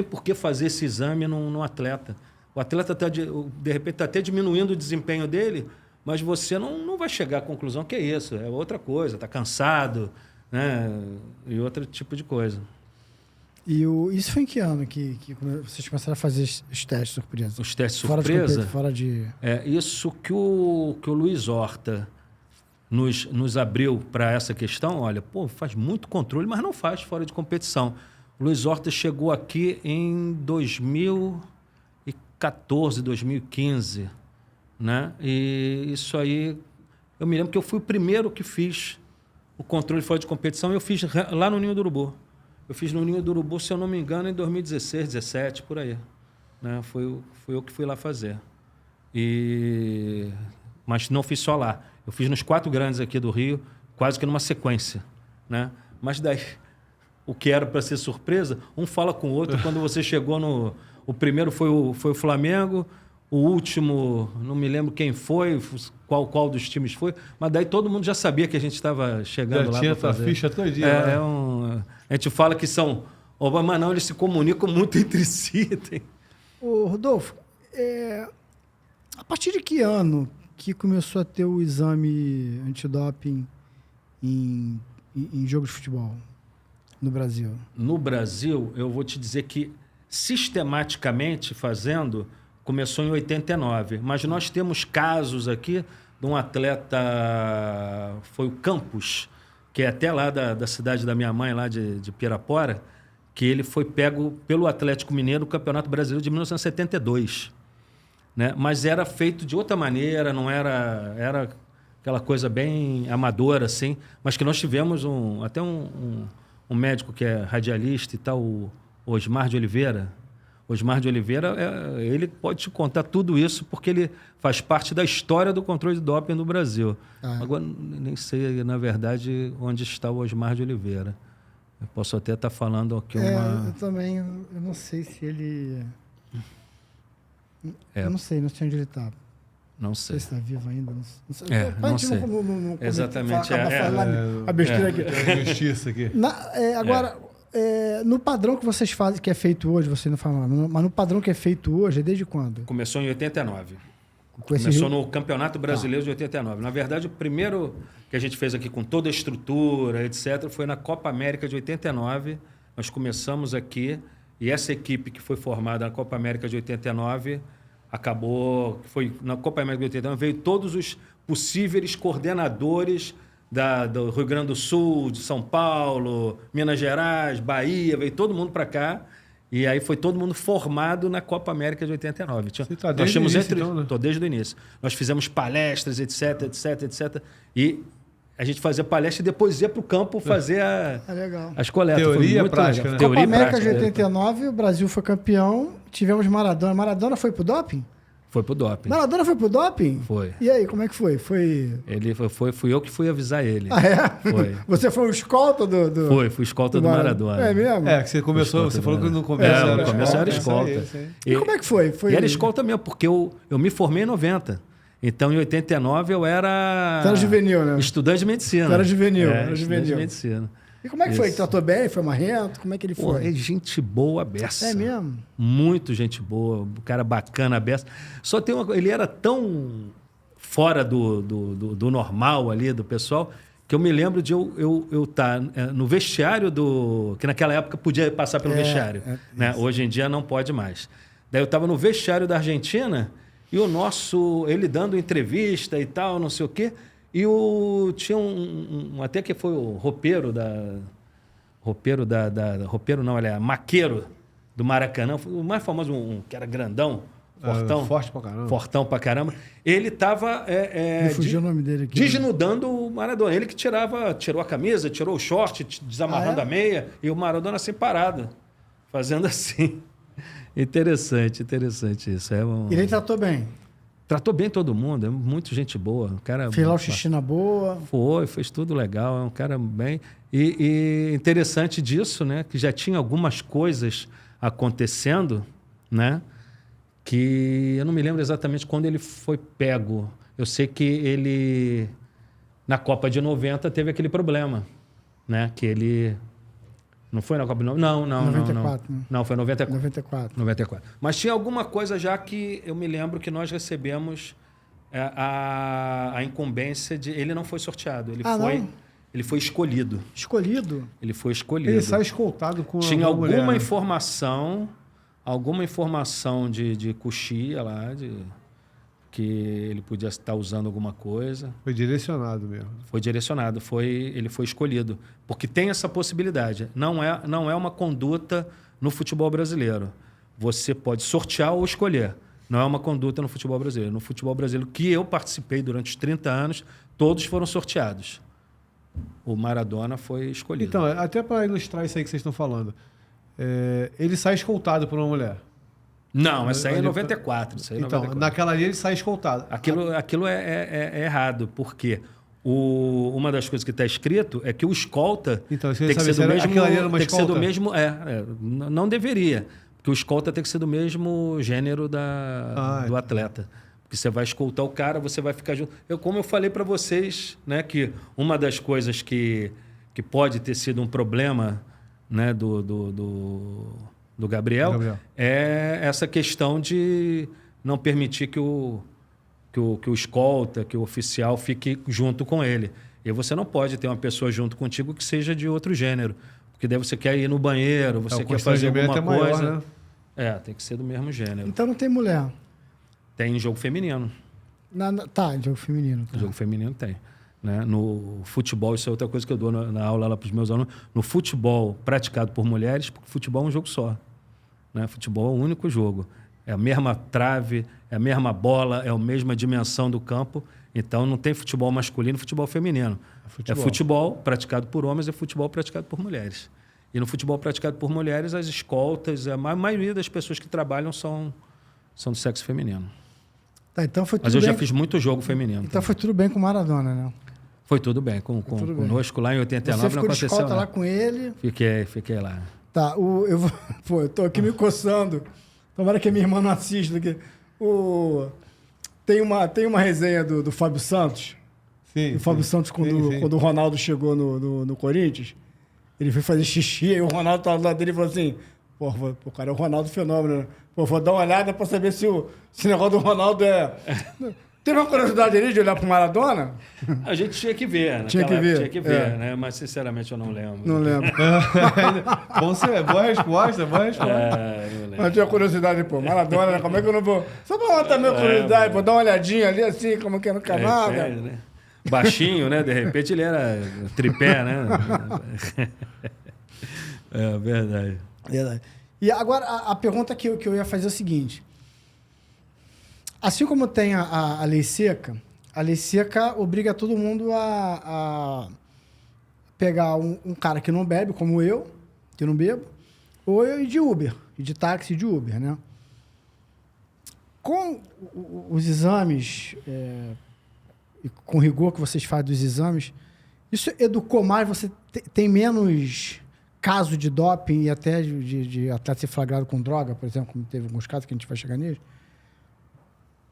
por que fazer esse exame no atleta. O atleta, de repente, está até diminuindo o desempenho dele, mas você não vai chegar à conclusão que é isso. É outra coisa, está cansado, né? E outro tipo de coisa. E isso foi em que ano que vocês começaram a fazer os testes surpresa? Os testes surpresa? Fora de... É isso que o Luiz Horta nos abriu para essa questão. Olha, pô, faz muito controle, mas não faz fora de competição. O Luiz Horta chegou aqui em 2014, 2015, né? E isso aí, eu me lembro que eu fui o primeiro que fiz o controle fora de competição. Eu fiz lá no Ninho do Urubu. Eu fiz no Ninho do Urubu, se eu não me engano, em 2016, 2017, por aí. Né? Foi eu que fui lá fazer. Mas não fiz só lá. Eu fiz nos 4 grandes aqui do Rio, quase que numa sequência. Né? Mas daí, o que era para ser surpresa, um fala com o outro. Quando você chegou no... O primeiro foi o Flamengo, o último, não me lembro quem foi, qual dos times foi, mas daí todo mundo já sabia que a gente estava chegando lá. Já tinha a ficha todinha. A gente fala que são... Mas não, eles se comunicam muito entre si. Ô, Rodolfo, a partir de que ano que começou a ter o exame antidoping em jogo de futebol no Brasil? No Brasil, eu vou te dizer que sistematicamente fazendo, começou em 89. Mas nós temos casos aqui de um atleta, foi o Campos, que é até lá da cidade da minha mãe, lá de Pirapora, que ele foi pego pelo Atlético Mineiro no Campeonato Brasileiro de 1972. Né? Mas era feito de outra maneira, não era aquela coisa bem amadora, assim, mas que nós tivemos até um médico que é radialista e tal, o Osmar de Oliveira. Osmar de Oliveira, ele pode te contar tudo isso, porque ele faz parte da história do controle de doping no Brasil. Agora, nem sei, na verdade, onde está o Osmar de Oliveira. Eu posso até estar falando aqui Eu também, eu não sei se ele... Eu não sei onde ele está. Não sei. Se está vivo ainda. Não sei. Não sei. Não Exatamente. A besteira aqui. Justiça aqui. Agora... no padrão que vocês fazem, que é feito hoje, você não fala, mas no padrão que é feito hoje, é desde quando? Começou em 89. Começou no Campeonato Brasileiro de 89. Na verdade, o primeiro que a gente fez aqui com toda a estrutura, etc., foi na Copa América de 89. Nós começamos aqui e essa equipe que foi formada na Copa América de 89 acabou... Foi na Copa América de 89, veio todos os possíveis coordenadores do Rio Grande do Sul, de São Paulo, Minas Gerais, Bahia, veio todo mundo para cá. E aí foi todo mundo formado na Copa América de 89. Você tá desde o início, então, né? Tô desde o início. Nós fizemos palestras, etc. E a gente fazia palestra e depois ia para o campo fazer legal. as coletas. Teoria muito prática, legal. né? Copa Teoria América prática. de 89, o Brasil foi campeão. Tivemos Maradona. Maradona foi pro doping? Foi pro doping. Maradona foi pro doping? Foi. E aí, como é que foi? Fui eu que fui avisar ele. Ah, é? Foi. Você foi o escolta do... Fui escolta do Maradona. É mesmo? É, que você começou, você falou que no começo no começo era escolta. Isso aí. E como é que foi? E era escolta mesmo, porque eu me formei em 90. Então, em 89, eu era... Você era juvenil, né? Estudante de medicina. Você era juvenil, Estudante de medicina. E como é que foi? Tratou bem? Foi marrento? Como é que ele Pô, foi? é gente boa, beça. É mesmo? Muito gente boa, um cara bacana, beça. Só tem ele era tão fora do normal ali, do pessoal, que eu me lembro de eu estar no vestiário que naquela época podia passar pelo vestiário. Né? Hoje em dia não pode mais. Daí eu estava no vestiário da Argentina e ele dando entrevista e tal, não sei o quê. E tinha até que foi o roupeiro maqueiro do Maracanã, o mais famoso, que era grandão, fortão. Forte pra caramba. Fortão pra caramba. Ele estava Me fugiu o nome dele aqui. desnudando o Maradona. Ele que tirou a camisa, tirou o short, desamarrando a meia, e o Maradona assim parado, fazendo assim. Interessante isso. Ele tratou bem? Tratou bem todo mundo, é muito gente boa. Um cara Fez lá o xixi na boa? fez tudo legal, é um cara bem... E interessante disso, né, que já tinha algumas coisas acontecendo, né, que eu não me lembro exatamente quando ele foi pego. Eu sei que ele, na Copa de 90, teve aquele problema, né, que ele... Não foi na Copa de 90? Não. 94, não. Né? Não, foi 94. 94. 94. Mas tinha alguma coisa já que eu me lembro que nós recebemos a incumbência de... Ele não foi sorteado, ele foi escolhido. Escolhido? Ele foi escolhido. Ele sai escoltado com Tinha alguma alguma mulher, informação de coxia lá, que ele podia estar usando alguma coisa. Foi direcionado mesmo. Foi direcionado, ele foi escolhido. Porque tem essa possibilidade. Não é uma conduta no futebol brasileiro. Você pode sortear ou escolher. Não é uma conduta no futebol brasileiro. No futebol brasileiro, que eu participei durante os 30 anos, todos foram sorteados. O Maradona foi escolhido. Então, até para ilustrar isso aí que vocês estão falando, ele sai escoltado por uma mulher. Não, essa aí é 94. Isso aí é então, 94. naquela ali ele sai escoltado. Aquilo é errado, porque uma das coisas que está escrito é que o escolta então, tem que ser do mesmo... Aquilo ali era uma tem que ser do escolta? mesmo... não deveria, porque o escolta tem que ser do mesmo gênero do atleta. Porque você vai escoltar o cara, você vai ficar junto. Como eu falei para vocês, né, que uma das coisas que pode ter sido um problema, né, do Gabriel é essa questão de não permitir que o escolta, que o oficial fique junto com ele. E você não pode ter uma pessoa junto contigo que seja de outro gênero. Porque daí você quer ir no banheiro, você quer fazer alguma coisa. Maior, né? Tem que ser do mesmo gênero. Então não tem mulher? Tem jogo feminino. Tá, jogo feminino. Tá. Jogo feminino tem. Né? No futebol, isso é outra coisa que eu dou na aula lá para os meus alunos. No futebol praticado por mulheres, porque futebol é um jogo só. Né? Futebol é um único jogo. É a mesma trave, é a mesma bola, é a mesma dimensão do campo. Então não tem futebol masculino e futebol feminino. É futebol praticado por homens e futebol praticado por mulheres. E no futebol praticado por mulheres, as escoltas, a maioria das pessoas que trabalham são do sexo feminino. Tá, então foi tudo Mas eu bem. já fiz muito jogo feminino. Então foi tudo bem com o Maradona, né? Foi tudo bem. Conosco lá em 89 Você ficou não aconteceu de escolta nada. lá com ele. Fiquei lá. Tá, eu tô aqui me coçando. Tomara que a minha irmã não assista. Tem uma resenha do Fábio Santos. Sim. O Fábio Santos, quando o Ronaldo chegou no Corinthians, ele foi fazer xixi, e o Ronaldo tava do lado dele e falou assim: pô, cara, é o Ronaldo Fenômeno, né? Pô, vou dar uma olhada pra saber se o negócio do Ronaldo é. Teve uma curiosidade ali de olhar pro Maradona? A gente tinha que ver, Tinha que ver. Tinha que ver, né? Mas, sinceramente, eu não lembro. Não lembro. Bom, boa resposta, boa resposta. Eu lembro. Mas tinha curiosidade, pô. Maradona, né? Como é que eu não vou... Só pra matar minha curiosidade, pô. Dar uma olhadinha ali, assim, como que é no canal, É, cara. né? Baixinho, né? De repente ele era tripé, né? É verdade. Verdade. E agora, a pergunta que eu ia fazer é o seguinte. Assim como tem a lei seca obriga todo mundo a pegar um cara que não bebe, como eu, que não bebo, ou eu ir de Uber, e de táxi e de Uber, né? Com os exames, e com o rigor que vocês fazem dos exames, isso educou mais? Você tem menos caso de doping e até de atleta ser flagrado com droga, por exemplo, como teve alguns casos que a gente vai chegar neles?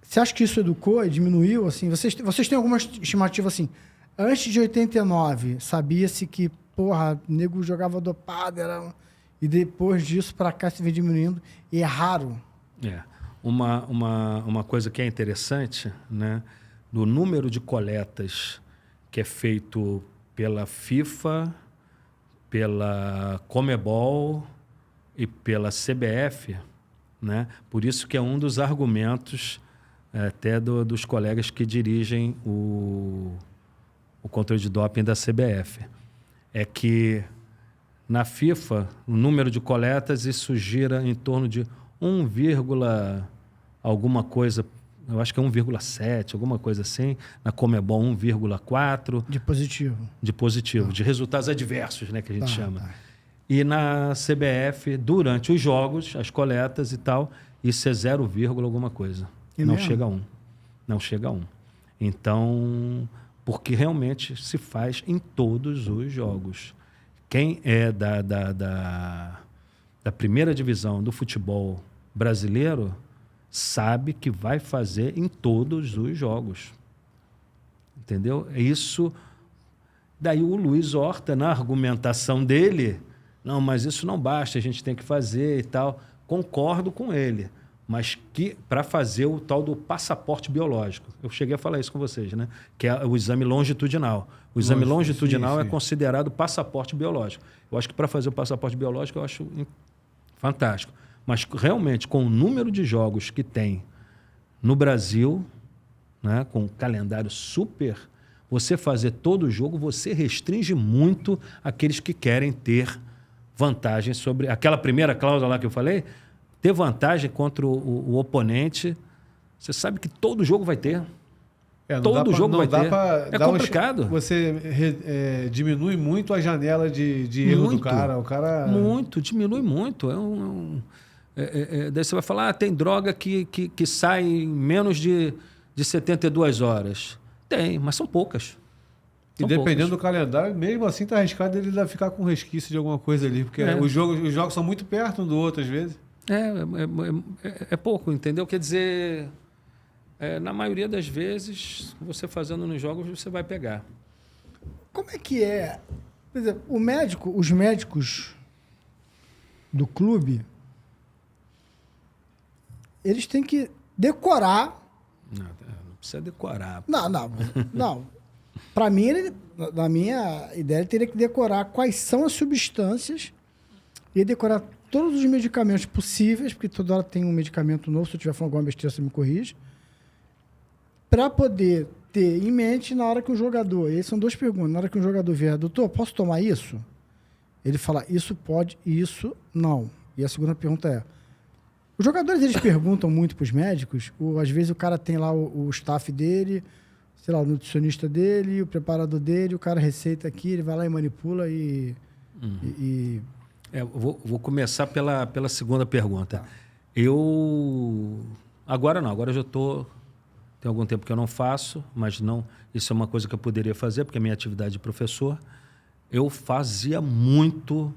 Você acha que isso educou e diminuiu? Assim? Vocês têm alguma estimativa assim? Antes de 89, sabia-se que, porra, nego jogava dopado, e depois disso para cá se vem diminuindo, e é raro. Uma coisa que é interessante, né? Do número de coletas que é feito pela FIFA, pela Conmebol e pela CBF, né? Por isso que é um dos argumentos até dos colegas que dirigem o controle de doping da CBF. É que na FIFA, o número de coletas, isso gira em torno de 1, alguma coisa, eu acho que é 1,7, alguma coisa assim. Na Conmebol, 1,4. De positivo. De positivo, de resultados adversos, né, que a gente chama. Tá. E na CBF, durante os jogos, as coletas e tal, isso é 0, alguma coisa. E não mesmo? chega a 1. Não chega a 1. Então, porque realmente se faz em todos os jogos. Quem é da primeira divisão do futebol brasileiro sabe que vai fazer em todos os jogos. Entendeu? Isso. Daí o Luiz Horta, na argumentação dele, não, mas isso não basta, a gente tem que fazer e tal. Concordo com ele, mas que para fazer o tal do passaporte biológico. Eu cheguei a falar isso com vocês, né? Que é o exame longitudinal. O exame longitudinal é considerado passaporte biológico. Eu acho que para fazer o passaporte biológico eu acho fantástico. Mas realmente, com o número de jogos que tem no Brasil, né, com um calendário super, você fazer todo o jogo, você restringe muito aqueles que querem ter vantagem sobre... Aquela primeira cláusula lá que eu falei, ter vantagem contra o oponente, você sabe que todo jogo vai ter. Todo jogo vai ter. É complicado. Você diminui muito a janela de erro do cara. O cara... Muito, diminui muito. Daí você vai falar, tem droga que sai em menos de 72 horas. Tem, mas são poucas. E dependendo do calendário, mesmo assim tá arriscado ele ainda ficar com resquício de alguma coisa ali. Porque os jogos são muito perto um do outro, às vezes. É pouco, entendeu? Quer dizer, na maioria das vezes, você fazendo nos jogos, você vai pegar. Como é que é? Por exemplo, os médicos do clube, eles têm que decorar. Não precisa decorar. Não. Para mim, na minha ideia, ele teria que decorar quais são as substâncias e decorar todos os medicamentos possíveis, porque toda hora tem um medicamento novo, se eu estiver falando alguma besteira, você me corrige, para poder ter em mente na hora que um jogador... E aí são duas perguntas. Na hora que um jogador vier, doutor, posso tomar isso? Ele fala, isso pode, isso não. E a segunda pergunta é, os jogadores, eles perguntam muito para os médicos, às vezes o cara tem lá o staff dele, sei lá, o nutricionista dele, o preparador dele, o cara receita aqui, ele vai lá e manipula e... Vou começar pela segunda pergunta. Tá. Agora eu já estou... Tem algum tempo que eu não faço, mas não, isso é uma coisa que eu poderia fazer, porque a minha atividade de professor, eu fazia muito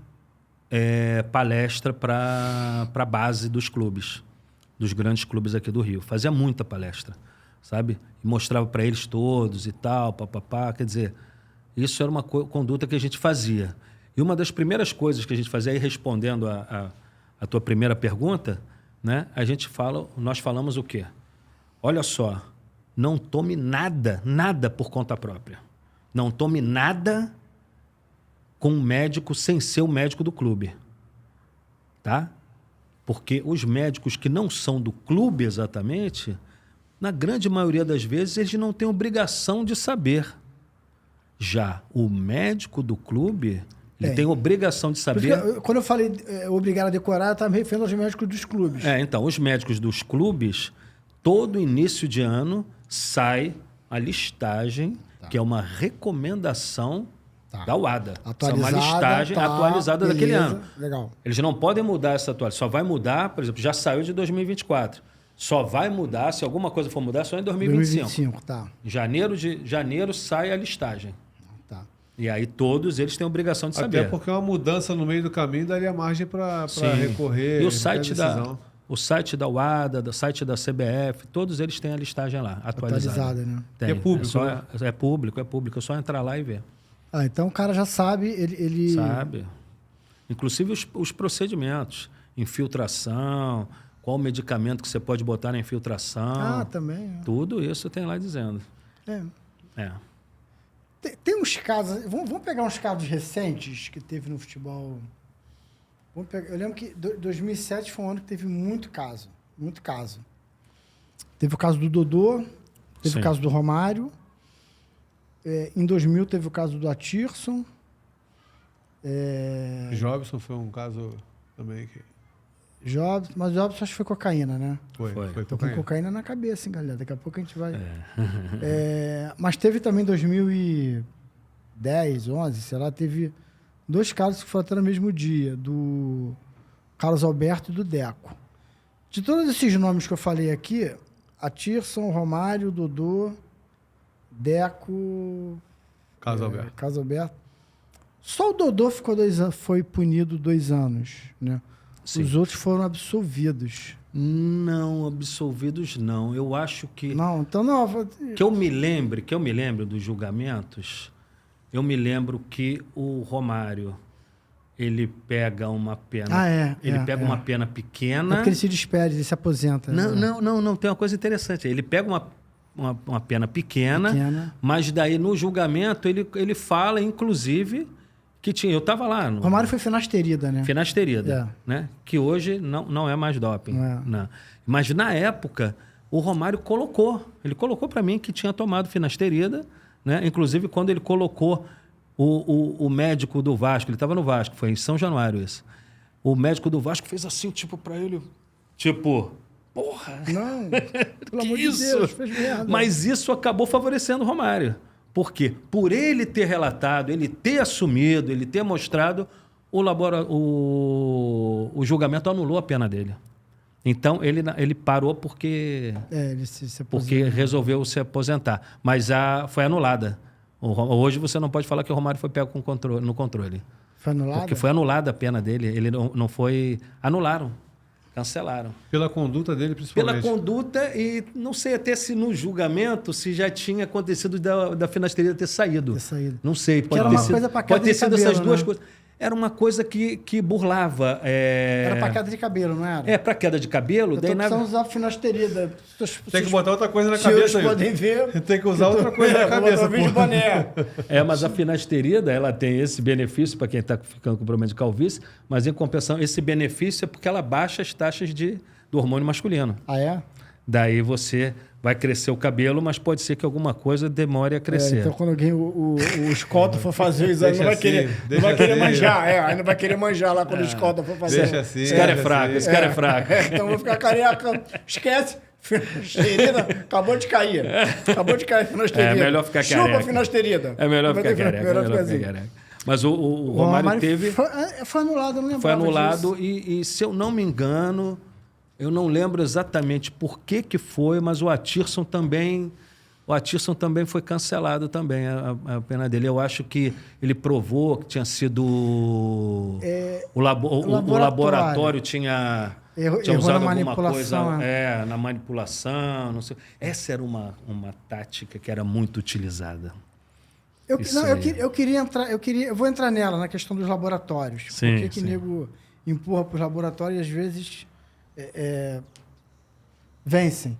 palestra para a base dos clubes, dos grandes clubes aqui do Rio. Fazia muita palestra, sabe? E mostrava para eles todos e tal, papapá. Quer dizer, isso era uma conduta que a gente fazia. E uma das primeiras coisas que a gente fazia, aí respondendo a tua primeira pergunta, né? Nós falamos o quê? Olha só, não tome nada por conta própria. Não tome nada com um médico sem ser o médico do clube. Tá? Porque os médicos que não são do clube exatamente, na grande maioria das vezes, eles não têm obrigação de saber. Já o médico do clube, ele tem obrigação de saber... Quando eu falei obrigado a decorar, eu estava me referindo aos médicos dos clubes. Então, os médicos dos clubes, todo início de ano, sai a listagem, que é uma recomendação da UADA. É uma listagem atualizada daquele ano. Legal. Eles não podem mudar essa atualização. Só vai mudar, por exemplo, já saiu de 2024. Só vai mudar, se alguma coisa for mudar, só em 2025. 2025, tá. Janeiro sai a listagem. Tá. E aí todos eles têm a obrigação de saber. Até porque uma mudança no meio do caminho daria margem para recorrer. E o site da UADA, do site da CBF, todos eles têm a listagem lá, atualizada. Né? Tem. É público, é público. É só entrar lá e ver. Então o cara já sabe, ele... Sabe. Inclusive os procedimentos, infiltração, qual medicamento que você pode botar na infiltração. Também. Tudo isso tem lá dizendo. Tem uns casos... Vamos pegar uns casos recentes que teve no futebol... Eu lembro que 2007 foi um ano que teve muito caso. Muito caso. Teve o caso do Dodô, teve o caso do Romário. Em 2000 teve o caso do Atirson. Jobson foi um caso também que... Mas o Jobson acho que foi cocaína, né? Foi Tô com cocaína na cabeça, hein, galera? Daqui a pouco a gente vai... Mas teve também em 2010, 11, sei lá, teve 2 casos que foram até no mesmo dia, do Carlos Alberto e do Deco. De todos esses nomes que eu falei aqui, Atirson, Romário, Dodô, Deco... Carlos Alberto. Só o Dodô foi punido 2 anos, né? Sim. Os outros foram absolvidos. Não, absolvidos não. Eu acho que... Não, então não... Que eu me lembre dos julgamentos, eu me lembro que o Romário, ele pega uma pena... uma pena pequena... É porque ele se despede, ele se aposenta. Não. Tem uma coisa interessante. Ele pega uma pena pequena, mas daí no julgamento ele fala, inclusive... que tinha, eu estava lá. Romário foi finasterida, né? Finasterida, né? Que hoje não é mais doping. Não. Mas na época, o Romário colocou. Ele colocou para mim que tinha tomado finasterida, né? Inclusive, quando ele colocou o médico do Vasco, ele estava no Vasco, foi em São Januário isso. O médico do Vasco fez assim, tipo, para ele, tipo... Porra! Não, pelo amor de Deus, fez merda. Mas isso acabou favorecendo o Romário. Por quê? Por ele ter relatado, ele ter assumido, ele ter mostrado, o julgamento anulou a pena dele. Então, ele parou porque, ele se porque resolveu se aposentar. Mas foi anulada. Hoje você não pode falar que o Romário foi pego no controle. Foi anulada? Porque foi anulada a pena dele. Ele não foi... Anularam. Cancelaram. Pela conduta dele, principalmente. Pela conduta e não sei até se no julgamento se já tinha acontecido da finasterida ter saído. Não sei. Pode ter sido essas duas coisas. Era uma coisa que burlava. Era para queda de cabelo, não era? Para queda de cabelo. Eu tô precisando usar finasterida. Tem que botar outra coisa na cabeça. Vocês podem ver. Tem que usar outra coisa na cabeça. Mas a finasterida, ela tem esse benefício para quem está ficando com problema de calvície, mas em compensação, esse benefício é porque ela baixa as taxas do hormônio masculino. Ah, é? Daí você vai crescer o cabelo, mas pode ser que alguma coisa demore a crescer. Então, quando alguém, o escolta for fazer o exame, não vai querer manjar. Aí não vai querer manjar lá quando o escolta for fazer. Deixa assim. Esse cara é fraco, esse cara é fraco. Então, eu vou ficar careca. Esquece. Finasterida acabou de cair. A finasterida. É melhor ficar careca. Chupa a finasterida. É melhor ficar careca. Mas o Romário teve... Foi anulado, eu não lembro. Foi anulado e, se eu não me engano... Eu não lembro exatamente por que foi, mas o Atirson também foi cancelado também, a pena dele. Eu acho que ele provou que tinha sido... O laboratório tinha usado alguma coisa na manipulação. Não sei. Essa era uma tática que era muito utilizada. Eu vou entrar nela, na questão dos laboratórios. Por que nego empurra para os laboratórios e às vezes... vencem.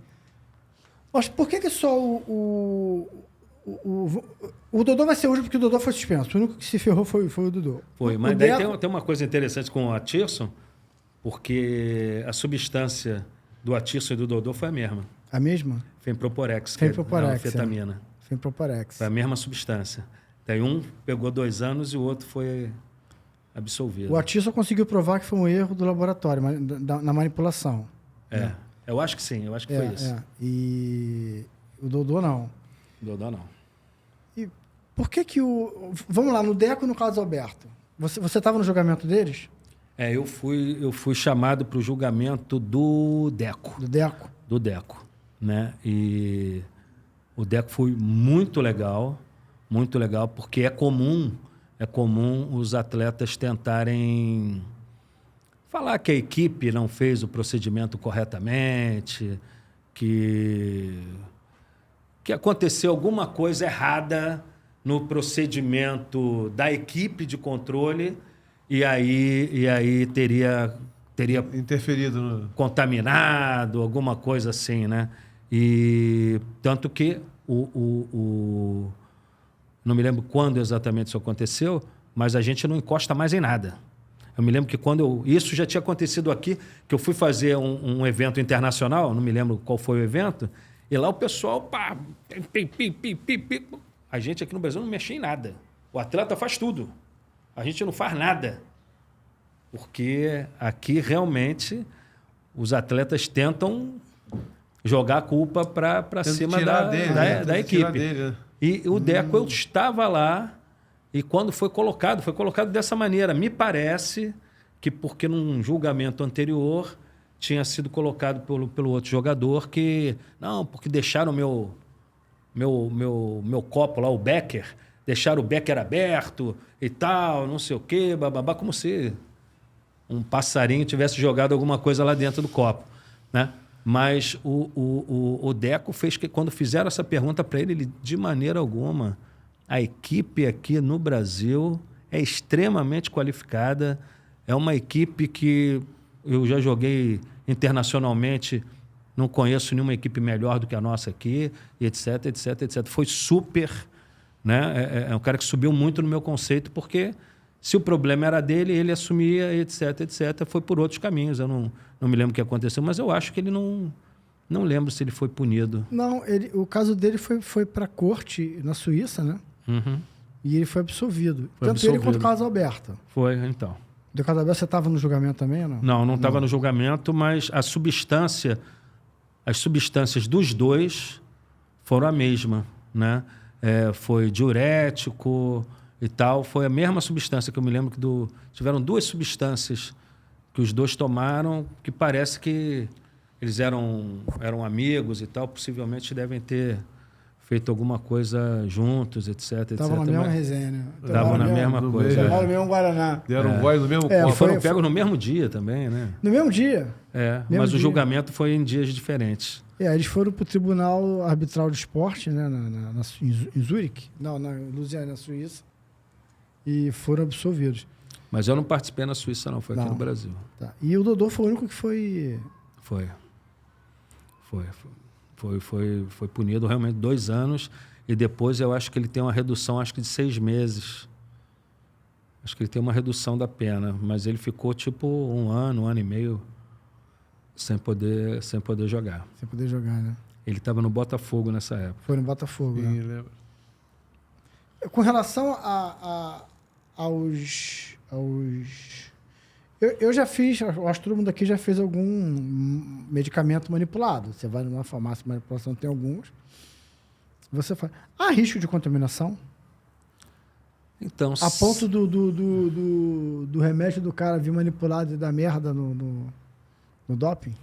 Mas por que só o Dodô vai ser hoje porque o Dodô foi suspenso? O único que se ferrou foi o Dodô. Foi, O mas daí Deco- tem uma coisa interessante com o Atirson, porque a substância do Atirson e do Dodô foi a mesma. A mesma? Femproporex, Femproporex, que é anfetamina. Femproporex. Foi a mesma substância. Daí um pegou 2 anos e o outro foi absolvido. O Atisson conseguiu provar que foi um erro do laboratório, na manipulação. É. Eu acho que sim, eu acho que foi isso. E o Dodô não. Dodô não. E por que o... Vamos lá, no Deco e no Carlos Alberto. Você estava no julgamento deles? Eu fui chamado para o julgamento do Deco. Do Deco? Do Deco, né? E o Deco foi muito legal, porque é comum os atletas tentarem falar que a equipe não fez o procedimento corretamente, que aconteceu alguma coisa errada no procedimento da equipe de controle e aí teria Interferido no... contaminado, alguma coisa assim, né? E tanto que não me lembro quando exatamente isso aconteceu, mas a gente não encosta mais em nada. Eu me lembro que isso já tinha acontecido aqui, que eu fui fazer um evento internacional, não me lembro qual foi o evento, e lá o pessoal, pá, a gente aqui no Brasil não mexe em nada. O atleta faz tudo. A gente não faz nada. Porque aqui realmente os atletas tentam jogar a culpa para cima da equipe. Dele. E o Deco, eu estava lá, e quando foi colocado dessa maneira. Me parece que porque num julgamento anterior tinha sido colocado pelo outro jogador que... Não, porque deixaram meu copo lá, o Becker, deixaram o Becker aberto e tal, não sei o quê, bababá, como se um passarinho tivesse jogado alguma coisa lá dentro do copo, né? Mas o Deco fez que, quando fizeram essa pergunta para ele, de maneira alguma, a equipe aqui no Brasil é extremamente qualificada, é uma equipe que eu já joguei internacionalmente, não conheço nenhuma equipe melhor do que a nossa aqui, etc, etc, etc. Foi super, né? É um cara que subiu muito no meu conceito, porque se o problema era dele, ele assumia, etc, etc. Foi por outros caminhos. Eu não me lembro o que aconteceu, mas eu acho que ele não lembro se ele foi punido. Não, o caso dele foi para a corte na Suíça, né? Uhum. E ele foi absolvido. Tanto ele quanto o Carlos Alberto. Foi, então. Do Carlos Alberto, você estava no julgamento também ou não? Não estava no julgamento, mas as substâncias dos dois foram a mesma, né? Foi diurético e tal, foi a mesma substância que eu me lembro que tiveram 2 substâncias que os dois tomaram, que parece que eles eram amigos e tal, possivelmente devem ter feito alguma coisa juntos, etc. Estavam na mesma resenha, né? Estavam na mesma coisa. Tomaram o mesmo Guaraná. Deram um gole no mesmo E copo. foram pegos no mesmo dia também, né? No mesmo dia? Mas o julgamento foi em dias diferentes. Eles foram para o Tribunal Arbitral de Esporte, né, em Zurique, na Lusiana, na Suíça, e foram absolvidos. Mas eu não participei na Suíça, não. Foi aqui no Brasil. Tá. E o Dodô foi o único que foi... Foi punido realmente 2 anos e depois eu acho que ele tem uma redução, acho que de 6 meses. Acho que ele tem uma redução da pena, mas ele ficou tipo 1 ano e meio sem poder jogar. Sem poder jogar, né? Ele estava no Botafogo nessa época. Foi no Botafogo, Sim, né? Com relação aos... Eu já fiz, eu acho que todo mundo aqui já fez algum medicamento manipulado. Você vai numa farmácia de manipulação, tem alguns. Você faz. Há risco de contaminação? Então, a ponto do remédio do cara vir manipulado e dar merda no doping?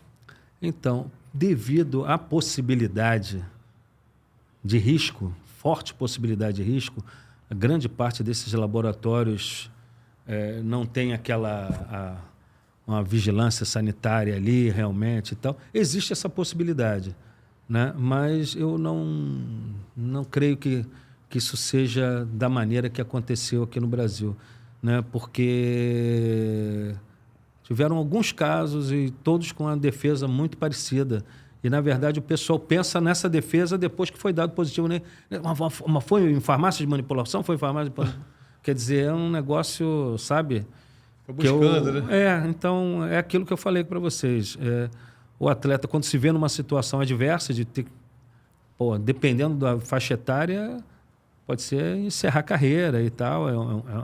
Então, devido à possibilidade de risco, forte possibilidade de risco, a grande parte desses laboratórios não tem uma vigilância sanitária ali realmente e tal. Existe essa possibilidade, né? Mas eu não creio que isso seja da maneira que aconteceu aqui no Brasil, né? Porque tiveram alguns casos e todos com uma defesa muito parecida. E, na verdade, o pessoal pensa nessa defesa depois que foi dado positivo. Né? Mas foi em farmácia de manipulação? Foi em farmácia de manipulação? Quer dizer, é um negócio, sabe... Foi buscando, né? Então, é aquilo que eu falei para vocês. O atleta, quando se vê numa situação adversa, de ter... Pô, dependendo da faixa etária, pode ser encerrar a carreira e tal.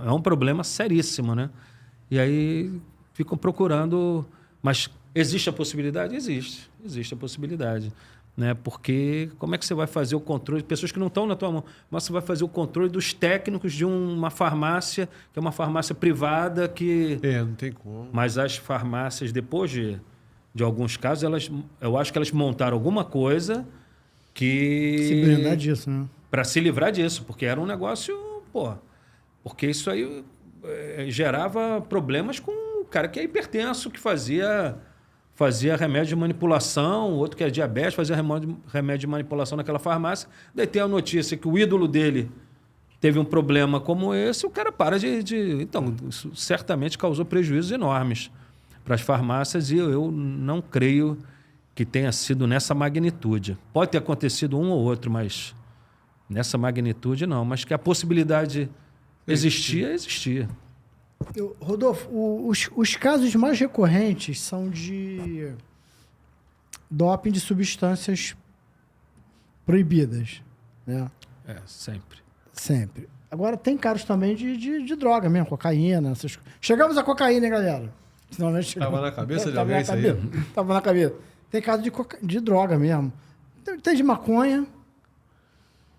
É um problema seríssimo, né? E aí ficam procurando... Mas existe a possibilidade? Existe. Existe a possibilidade. Né? Porque como é que você vai fazer o controle? Pessoas que não estão na tua mão, mas você vai fazer o controle dos técnicos de uma farmácia, que é uma farmácia privada que... Não tem como. Mas as farmácias, depois de alguns casos, eu acho que elas montaram alguma coisa que... Se blindar disso, né? Para se livrar disso, porque era um negócio... Porque isso aí gerava problemas com o cara que é hipertenso, que fazia remédio de manipulação, outro que é diabetes, fazia remédio de manipulação naquela farmácia. Daí tem a notícia que o ídolo dele teve um problema como esse, o cara para de... Então, isso certamente causou prejuízos enormes para as farmácias e eu não creio que tenha sido nessa magnitude. Pode ter acontecido um ou outro, mas nessa magnitude não. Mas que a possibilidade existia. Rodolfo, os casos mais recorrentes são de doping de substâncias proibidas, né? Sempre. Sempre. Agora, tem casos também de droga mesmo, cocaína. Chegamos à cocaína, hein, galera? Senão nós Tava na cabeça de alguém isso aí? Tava na cabeça. Tem caso de droga mesmo. Tem de maconha.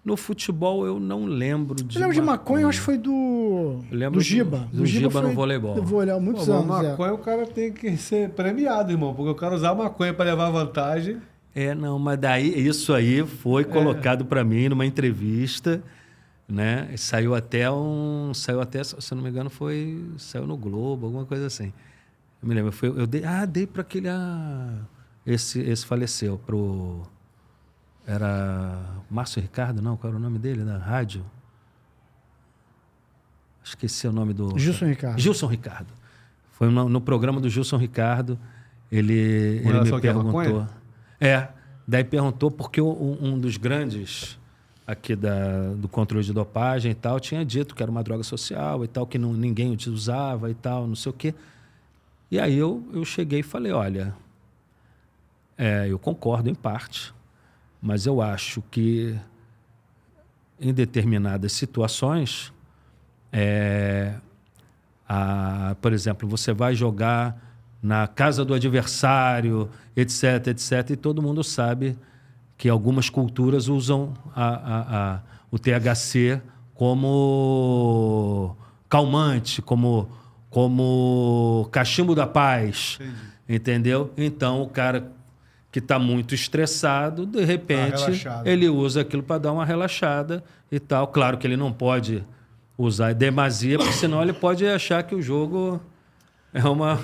No futebol eu não lembro de Eu lembro de maconha, eu acho que foi do Giba. Do Giba no voleibol. Do voleibol, muitos anos. Maconha o cara tem que ser premiado, irmão, porque o cara usar maconha para levar vantagem... Não, mas daí isso aí foi colocado para mim numa entrevista, né? Saiu até, se eu não me engano, saiu no Globo, alguma coisa assim. Eu me lembro, dei para aquele... Esse faleceu, era Márcio Ricardo, não? Qual era o nome dele, da rádio? Esqueci o nome do... Gilson Ricardo. Gilson Ricardo. Foi no programa do Gilson Ricardo, ele me perguntou... Daí perguntou porque um dos grandes aqui do controle de dopagem e tal tinha dito que era uma droga social e tal, que ninguém usava e tal, não sei o quê. E aí eu cheguei e falei, olha, eu concordo em parte, mas eu acho que em determinadas situações, por exemplo, você vai jogar na casa do adversário, etc., etc., e todo mundo sabe que algumas culturas usam o THC como calmante, como cachimbo da paz. Entendi. Entendeu? Então, o cara que está muito estressado, de repente, ele usa aquilo para dar uma relaxada e tal. Claro que ele não pode usar demasia, porque senão ele pode achar que o jogo é uma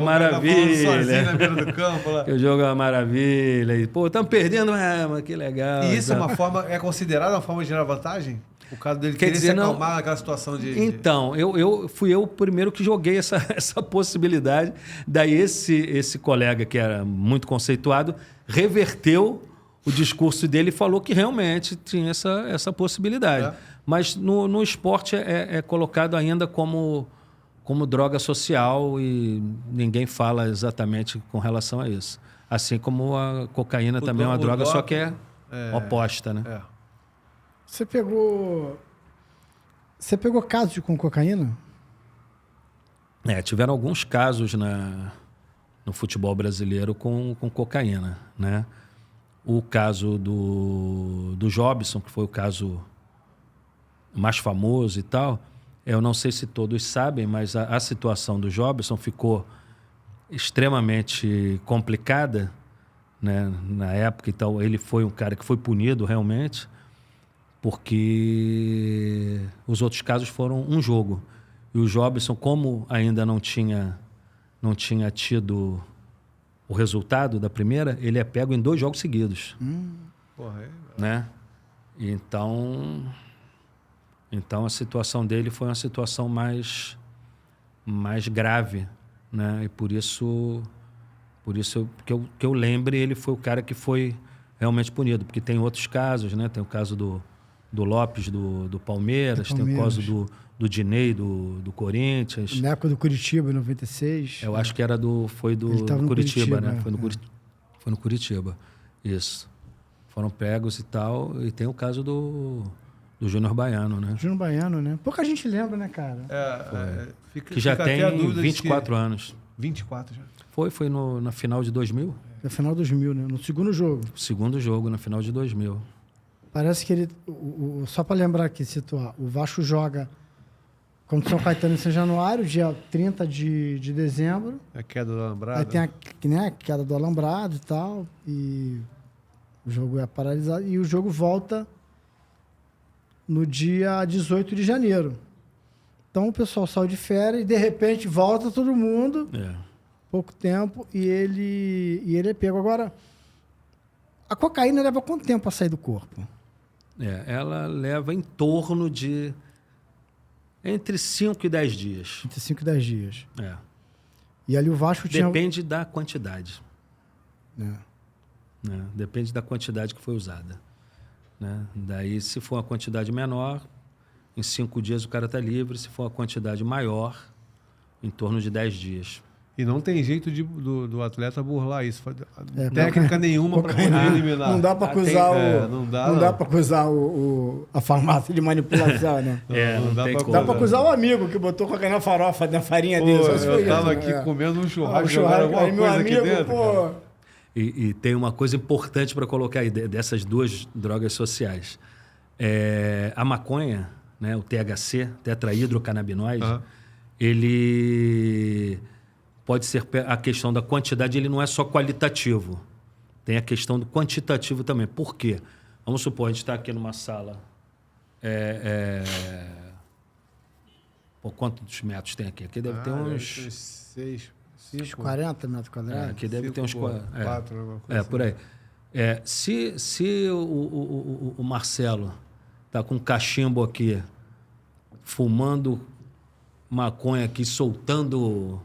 maravilha. Sozinho na beira do campo, lá. Que o jogo é uma maravilha. E, estamos perdendo, mas que legal. E isso é considerado uma forma de gerar vantagem? O caso dele querer se acalmar naquela situação de... Então, fui eu o primeiro que joguei essa possibilidade. Daí esse colega, que era muito conceituado, reverteu o discurso dele e falou que realmente tinha essa possibilidade. Mas no esporte é colocado ainda como droga social e ninguém fala exatamente com relação a isso. Assim como a cocaína também é uma droga, só que é oposta, né? Você pegou casos com cocaína? Tiveram alguns casos no futebol brasileiro com cocaína, né? O caso do Jobson, que foi o caso mais famoso e tal, eu não sei se todos sabem, mas a situação do Jobson ficou extremamente complicada, né? Na época. Então, ele foi um cara que foi punido realmente, porque os outros casos foram um jogo. E o Jobson, como ainda não tinha tido o resultado da primeira, ele é pego em 2 jogos seguidos. Né? Então a situação dele foi uma situação mais grave, né? E por isso Por isso que eu lembre, ele foi o cara que foi realmente punido. Porque tem outros casos, né? Tem o caso do Lopes, do Palmeiras, tem o caso do Dinei, do Corinthians. Na época do Curitiba, em 96. Eu acho que foi do Curitiba, né? Foi no Curitiba. Isso. Foram pegos e tal. E tem o caso do Júnior Baiano, né? Júnior Baiano, né? Pouca gente lembra, né, cara? Que já tem 24 anos. 24 já. Foi na final de 2000? Na final de 2000, né? No segundo jogo. Segundo jogo, na final de 2000. Parece que ele... só para lembrar aqui, situar. O Vasco joga contra o São Caetano em São Januário, dia 30 de dezembro. A queda do alambrado. Aí tem a queda do alambrado e tal. E o jogo é paralisado. E o jogo volta no dia 18 de janeiro. Então o pessoal saiu de férias e de repente volta todo mundo. Pouco tempo. E ele é pego. Agora, a cocaína leva quanto tempo a sair do corpo? Ela leva em torno de entre 5 e 10 dias. Entre 5 e 10 dias. É. E ali o Vasco tinha... Depende da quantidade. É. Né? Depende da quantidade que foi usada. Né? Daí, se for uma quantidade menor, em 5 dias o cara está livre. Se for uma quantidade maior, em torno de 10 dias. E não tem jeito do atleta burlar isso. Técnica nenhuma para poder eliminar. Não dá para acusar não dá para acusar a farmácia de manipulação, né? Não dá para Dá para acusar o amigo que botou cocaína na farofa, na farinha dele. Eu tava aqui comendo um churrasco, aí meu amigo, pô... E tem uma coisa importante para colocar aí dessas duas drogas sociais. A maconha, né, o THC, tetrahidrocannabinoide, ele pode ser a questão da quantidade, ele não é só qualitativo. Tem a questão do quantitativo também. Por quê? Vamos supor, a gente está aqui numa sala. Quantos metros tem aqui? Aqui deve ter uns... 6, 5... 40 metros quadrados? Aqui deve ter uns 4. 4, por aí. Se o Marcelo está com um cachimbo aqui, fumando maconha aqui, soltando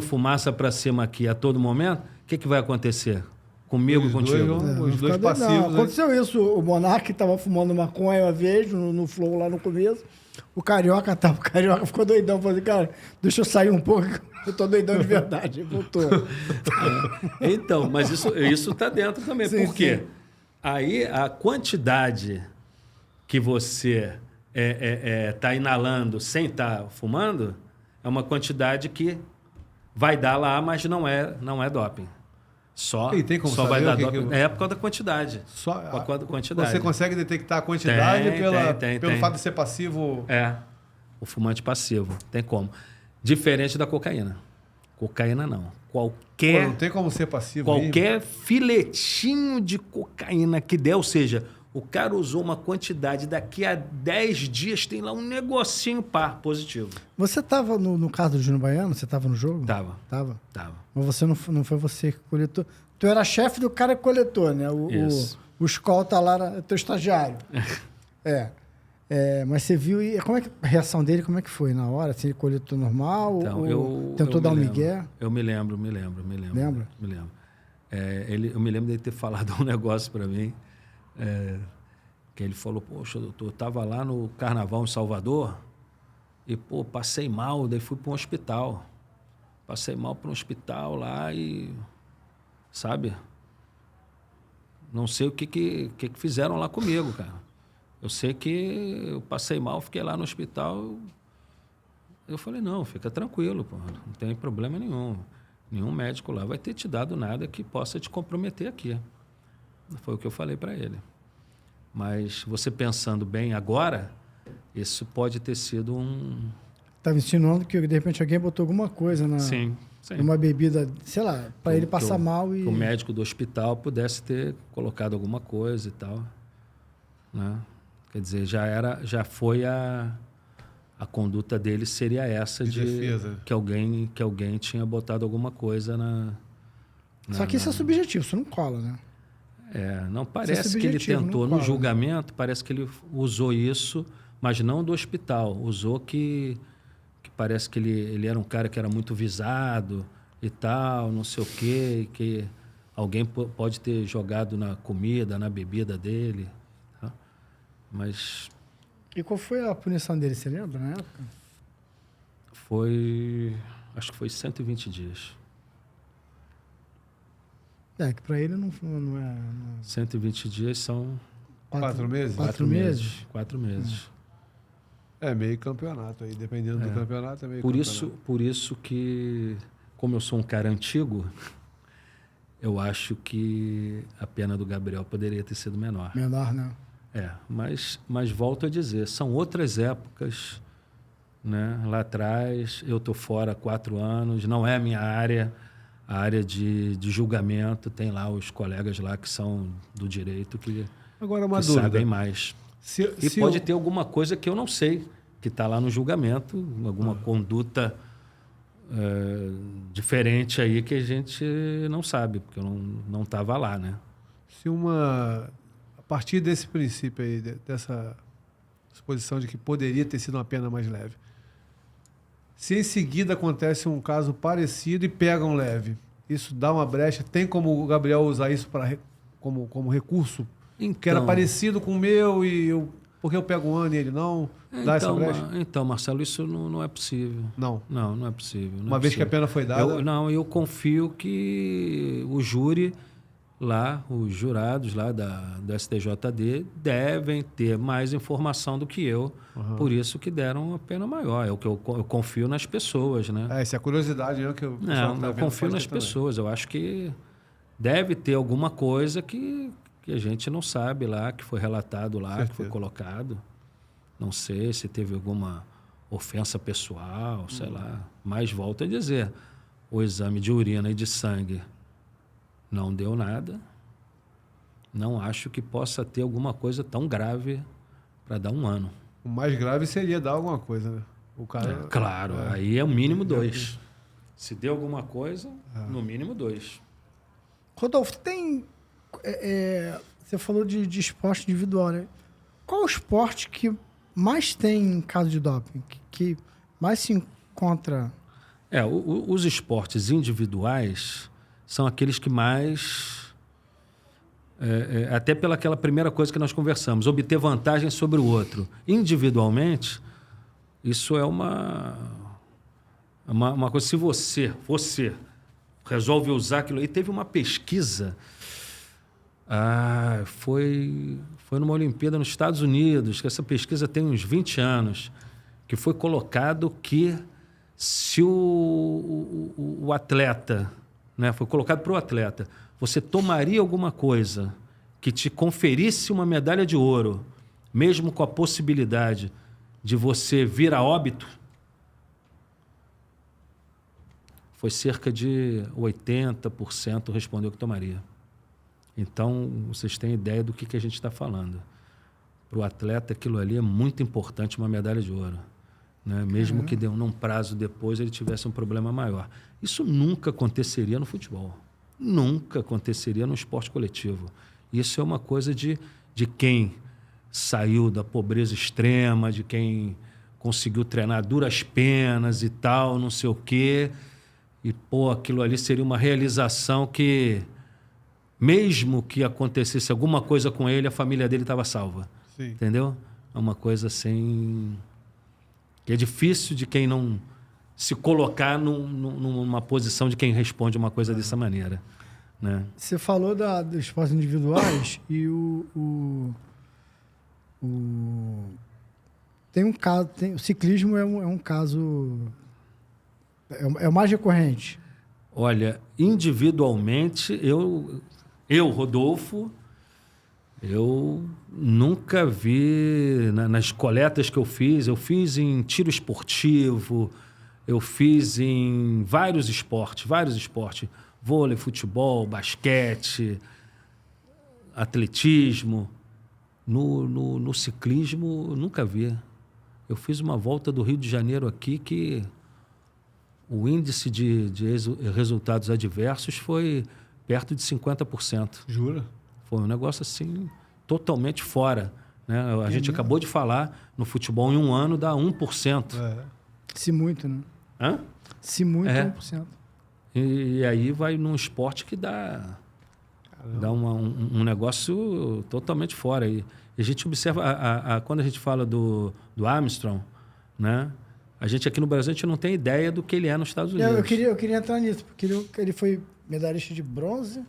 fumaça para cima aqui a todo momento, o que vai acontecer? Comigo e contigo? Os dois passivos. Aconteceu isso. O Monark estava fumando maconha uma vez, no Flow lá no começo. O Carioca ficou doidão. Falei, cara, deixa eu sair um pouco, eu tô doidão de verdade. Voltou. Então, mas isso está dentro também. Sim, Por quê? sim. Aí a quantidade que você está inalando sem estar fumando é uma quantidade que vai dar lá, mas não é doping. E tem como só saber vai dar doping. É por causa da quantidade. Por causa da quantidade. Você consegue detectar a quantidade pelo tem. fato de ser passivo? O fumante passivo. Tem como. Diferente da cocaína. Cocaína não. Não tem como ser passivo. Qualquer filetinho de cocaína que der, ou seja, o cara usou uma quantidade, daqui a 10 dias tem lá um negocinho positivo. Você estava no caso do Júnior Baiano? Você estava no jogo? Tava. Mas você não foi você que coletou. Tu era chefe do cara que coletou, né? O escolta lá era teu estagiário. Mas você viu, e como é que a reação dele, como é que foi na hora? Assim, ele coletou normal? Então, ou tentou dar um migué? Eu me lembro. Lembra? Me lembro. Eu me lembro dele ter falado um negócio para mim. Que ele falou, poxa, doutor, eu estava lá no Carnaval em Salvador e, passei mal, daí fui para um hospital. Passei mal para um hospital lá e, sabe, não sei o que fizeram lá comigo, cara. Eu sei que eu passei mal, fiquei lá no hospital. Eu falei, não, fica tranquilo, pô, não tem problema nenhum. Nenhum médico lá vai ter te dado nada que possa te comprometer aqui. Foi o que eu falei para ele. Mas você pensando bem agora, isso pode ter sido Estava insinuando que, de repente, alguém botou alguma coisa numa bebida, sei lá, para ele passar mal e... Que o médico do hospital pudesse ter colocado alguma coisa e tal. Né? Quer dizer, já foi a conduta dele seria essa de defesa. Que alguém tinha botado alguma coisa na... Só que isso é subjetivo, isso não cola, né? Não parece que ele tentou. No julgamento, parece que ele usou isso, mas não do hospital. Usou que parece que ele era um cara que era muito visado, e tal, não sei o quê, que alguém pode ter jogado na comida, na bebida dele. Tá? Mas E qual foi a punição dele, você lembra, na época? acho que foi 120 dias. Que pra ele não é... 120 dias são 4 meses? 4 meses? 4 meses. É meio campeonato aí, dependendo do campeonato, é meio Por campeonato. isso que, como eu sou um cara antigo, eu acho que a pena do Gabriel poderia ter sido menor. Menor, né? Mas volto a dizer, são outras épocas, né? Lá atrás, eu estou fora há 4 anos, não é a minha área, a área de julgamento, tem lá os colegas lá que são do direito que, Agora, uma que dúvida. sabem mais. E pode ter alguma coisa que eu não sei, que está lá no julgamento, alguma conduta diferente aí que a gente não sabe, porque eu não estava lá, né? A partir desse princípio aí, dessa suposição de que poderia ter sido uma pena mais leve, se em seguida acontece um caso parecido e pegam leve, isso dá uma brecha? Tem como o Gabriel usar isso como recurso? Que era parecido com o meu porque eu pego um ano e ele não? Dá essa brecha? Então, Marcelo, isso não é possível. Não. Não é possível. Uma vez que a pena foi dada? Eu confio que o júri lá, os jurados lá do STJD devem ter mais informação do que eu, por isso que deram uma pena maior. É o que eu confio nas pessoas, né? Essa é a curiosidade, né? Que eu confio nas pessoas. Eu acho que deve ter alguma coisa que a gente não sabe lá, que foi relatado lá, Certeza. que foi colocado. Não sei se teve alguma ofensa pessoal, sei lá. Mas volto a dizer, o exame de urina e de sangue não deu nada. Não acho que possa ter alguma coisa tão grave para dar 1 ano. O mais grave seria dar alguma coisa, né? O cara... Claro, aí é o mínimo 2. Se deu alguma coisa, no mínimo 2. Rodolfo, tem... você falou de esporte individual, né? Qual o esporte que mais tem caso de doping? Que mais se encontra... Os esportes individuais são aqueles que mais... até pelaquela primeira coisa que nós conversamos, obter vantagem sobre o outro. Individualmente, isso é uma coisa... Se você resolve usar aquilo... E teve uma pesquisa... foi numa Olimpíada nos Estados Unidos, que essa pesquisa tem uns 20 anos, que foi colocado que se o atleta, né, foi colocado para o atleta, você tomaria alguma coisa que te conferisse uma medalha de ouro, mesmo com a possibilidade de você vir a óbito, foi cerca de 80% respondeu que tomaria. Então, vocês têm ideia do que a gente está falando. Para o atleta, aquilo ali é muito importante, uma medalha de ouro. Né? Mesmo que num prazo depois ele tivesse um problema maior. Isso nunca aconteceria no futebol. Nunca aconteceria no esporte coletivo. Isso é uma coisa de quem saiu da pobreza extrema, de quem conseguiu treinar duras penas e tal, não sei o quê. E, aquilo ali seria uma realização que... Mesmo que acontecesse alguma coisa com ele, a família dele estava salva. Sim. Entendeu? É uma coisa assim... que é difícil de quem não se colocar numa posição de quem responde uma coisa dessa maneira. Né? Você falou dos esportes individuais e tem um caso... o ciclismo é um caso... É o mais recorrente. Olha, individualmente, eu, Rodolfo, eu nunca vi, nas coletas que eu fiz em tiro esportivo, eu fiz em vários esportes, vôlei, futebol, basquete, atletismo. No ciclismo, nunca vi. Eu fiz uma volta do Rio de Janeiro aqui que o índice de resultados adversos foi perto de 50%. Jura? Foi um negócio assim, totalmente fora. Né? A gente acabou de falar, no futebol em 1 ano dá 1%. Se muito, né? Hã? Se muito, 1%. E aí vai num esporte que dá um negócio totalmente fora. E a gente observa, quando a gente fala do Armstrong, né? A gente aqui no Brasil a gente não tem ideia do que ele é nos Estados Unidos. Eu queria entrar nisso, porque ele foi medalhista de bronze,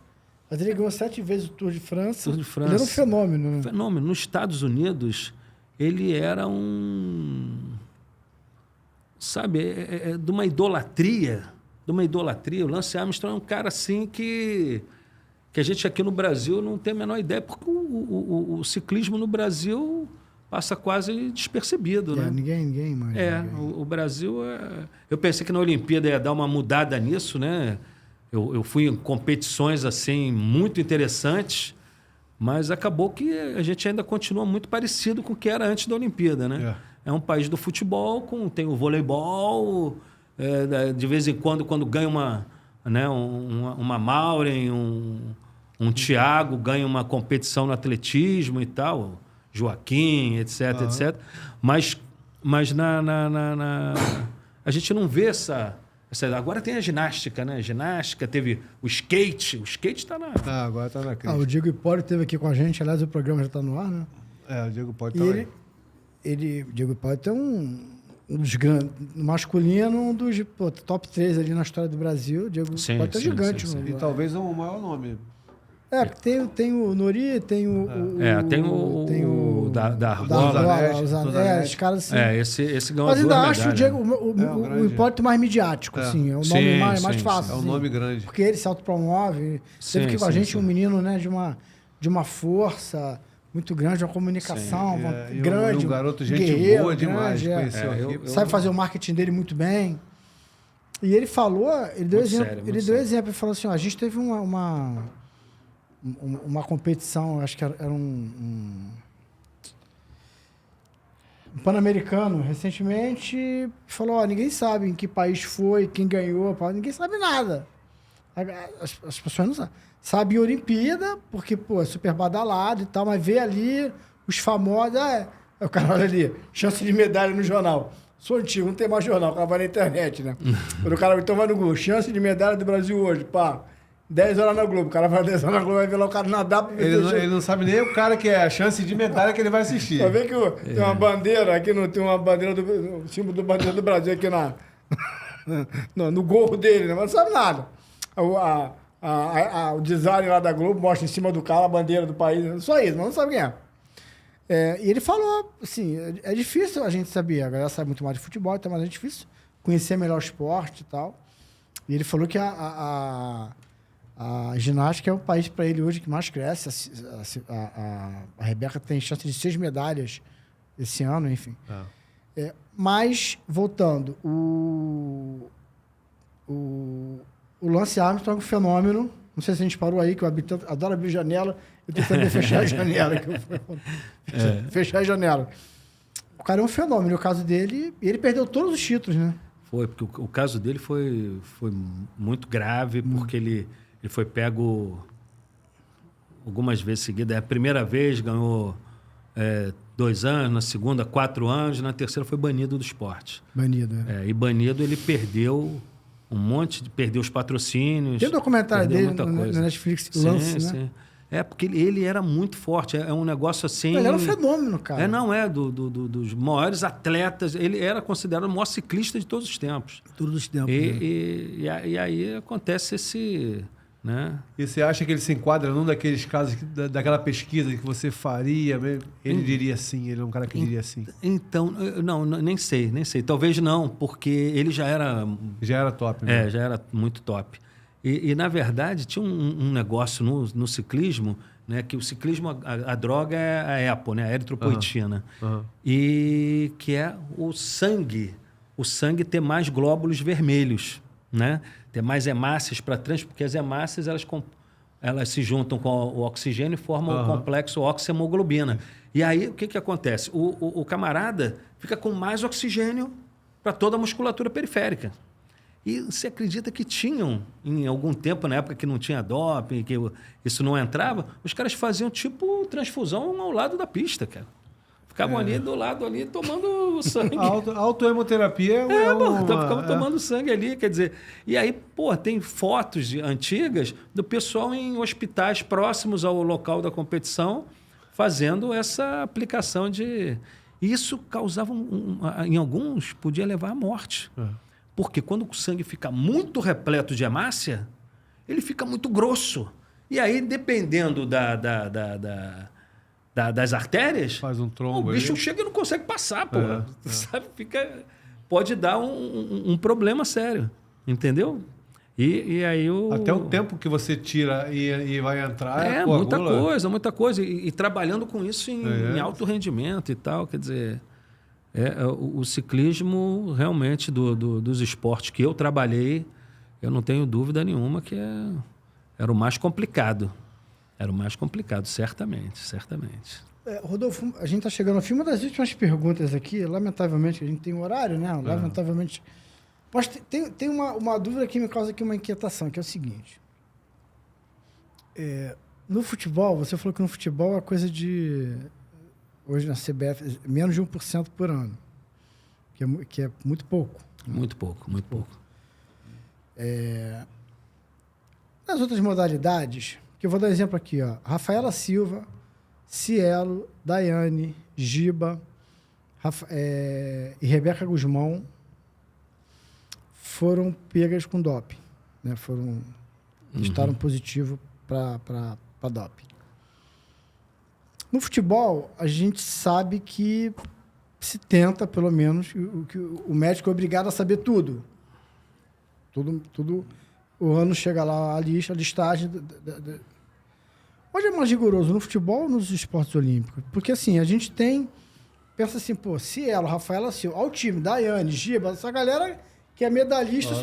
mas ele ganhou 7 vezes o Tour de França. Tour de França. Ele era um fenômeno, né? Fenômeno. Nos Estados Unidos, ele era sabe, de uma idolatria. O Lance Armstrong é um cara assim que a gente aqui no Brasil não tem a menor ideia, porque o ciclismo no Brasil passa quase despercebido, né? Ninguém imagina. O Brasil... Eu pensei que na Olimpíada ia dar uma mudada nisso, né? Eu fui em competições assim muito interessantes, mas acabou que a gente ainda continua muito parecido com o que era antes da Olimpíada, né? É um país do futebol, tem o voleibol, de vez em quando ganha uma Maureen, um Thiago ganha uma competição no atletismo e tal, Joaquim, etc, etc. Mas a gente não vê essa... Agora tem a ginástica, né? Ginástica, teve o skate. O skate está na... agora está na crise. O Diego Hipólito esteve aqui com a gente. Aliás, o programa já está no ar, né? O Diego Hipólito também. O Diego Hipólito é um dos grandes... Masculino, um dos top 3 ali na história do Brasil. O Diego Hipólito é gigante. Sim. E talvez o maior nome. Tem o Nori, tem o... Tem o da Argola. Os caras assim... Esse ganhou mas ainda duas acho o Hipólito mais midiático, assim. É o nome mais fácil. É um nome grande. Porque ele se autopromove. Teve aqui com a gente um menino, né, de uma força muito grande, uma comunicação grande. Um garoto gente guerreiro, boa demais. Conheceu aqui. Sabe fazer o marketing dele muito bem. E ele falou, ele deu exemplo. Ele falou assim, a gente teve uma competição, acho que era um Pan-Americano recentemente, falou, ninguém sabe em que país foi, quem ganhou, ninguém sabe nada. As pessoas não sabem. Sabe Olimpíada, porque, é super badalado e tal, mas vê ali os famosos, o cara olha ali, chance de medalha no jornal. Sou antigo, não tem mais jornal, o cara vai na internet, né? Quando o cara então vai no Google, chance de medalha do Brasil hoje, 10 horas na Globo. O cara vai 10 horas na Globo, vai ver lá o cara nadar. Ele não sabe nem o cara que é a chance de medalha que ele vai assistir. Só vê que tem uma bandeira, aqui tem uma bandeira o símbolo do bandeira do Brasil aqui no gorro dele, né? Mas não sabe nada. O design lá da Globo mostra em cima do cara a bandeira do país, só isso, mas não sabe quem é. E ele falou, assim, é difícil a gente saber, a galera sabe muito mais de futebol, então, mas é difícil conhecer melhor o esporte e tal. E ele falou que a ginástica é o país para ele hoje que mais cresce. A Rebeca tem chance de 6 medalhas esse ano, enfim. Mas, voltando, o Lance Armstrong é um fenômeno. Não sei se a gente parou aí, que eu adoro abrir janela. Eu tenho que fechar a janela. Fechar a janela. O cara é um fenômeno. O caso dele... E ele perdeu todos os títulos, né? Foi, porque o caso dele foi muito grave, porque ele foi pego algumas vezes seguidas. A primeira vez ganhou 2 anos, na segunda 4 anos, na terceira foi banido do esporte. Banido, e banido ele perdeu perdeu os patrocínios. Tem um documentário dele na Netflix, Lance, né? Sim. Porque ele era muito forte, é um negócio assim... Ele era um fenômeno, cara. Dos maiores atletas, ele era considerado o maior ciclista de todos os tempos. Todos os tempos. E aí acontece esse... Né? E você acha que ele se enquadra num daqueles casos, daquela pesquisa que você faria? Ele diria sim, ele é um cara que diria sim. Então, não, nem sei. Talvez não, porque ele já era... Já era top, né? Já era muito top. E na verdade, tinha um negócio no ciclismo, né, que o ciclismo, a droga é a EPO, né, a eritropoetina, e que é o sangue ter mais glóbulos vermelhos, né? Ter mais hemácias para trás, porque as hemácias elas se juntam com o oxigênio e formam o complexo oxihemoglobina. E aí, o que acontece? O camarada fica com mais oxigênio para toda a musculatura periférica. E você acredita que tinham, em algum tempo, na época que não tinha doping, que isso não entrava, os caras faziam tipo transfusão ao lado da pista, cara. Ficavam ali do lado ali tomando sangue. Autohemoterapia Ficamos tomando sangue ali, quer dizer. E aí, pô, tem fotos antigas do pessoal em hospitais próximos ao local da competição fazendo essa aplicação de... Isso causava, em alguns, podia levar à morte. Porque quando o sangue fica muito repleto de hemácia, ele fica muito grosso. E aí, dependendo das artérias, faz um trombo, o bicho aí chega e não consegue passar, pô. Sabe? Pode dar um problema sério, entendeu? E aí até o tempo que você tira e vai entrar... muita coisa. E trabalhando com isso em alto rendimento e tal, quer dizer... o ciclismo, realmente, dos esportes que eu trabalhei, eu não tenho dúvida nenhuma que era o mais complicado. Era o mais complicado, certamente. Rodolfo, a gente está chegando ao fim. Uma das últimas perguntas aqui, lamentavelmente, a gente tem um horário, né? Lamentavelmente. Mas tem uma dúvida que me causa aqui uma inquietação, que é o seguinte. No futebol, você falou que no futebol é coisa de... Hoje na CBF, menos de 1% por ano. Que é muito pouco. Muito pouco. Nas outras modalidades, que eu vou dar exemplo aqui, ó. Rafaela Silva, Cielo, Daiane, Giba e Rebeca Guzmão foram pegas com doping. Né? Testaram positivo para doping. No futebol, a gente sabe que se tenta, pelo menos, que o médico é obrigado a saber tudo. Tudo o ano chega lá a listagem. Onde é mais rigoroso, no futebol ou nos esportes olímpicos? Porque, assim, a gente pensa assim, pô, Cielo, Rafaela Silva, ao time, Daiane, Giba, essa galera que é medalhista,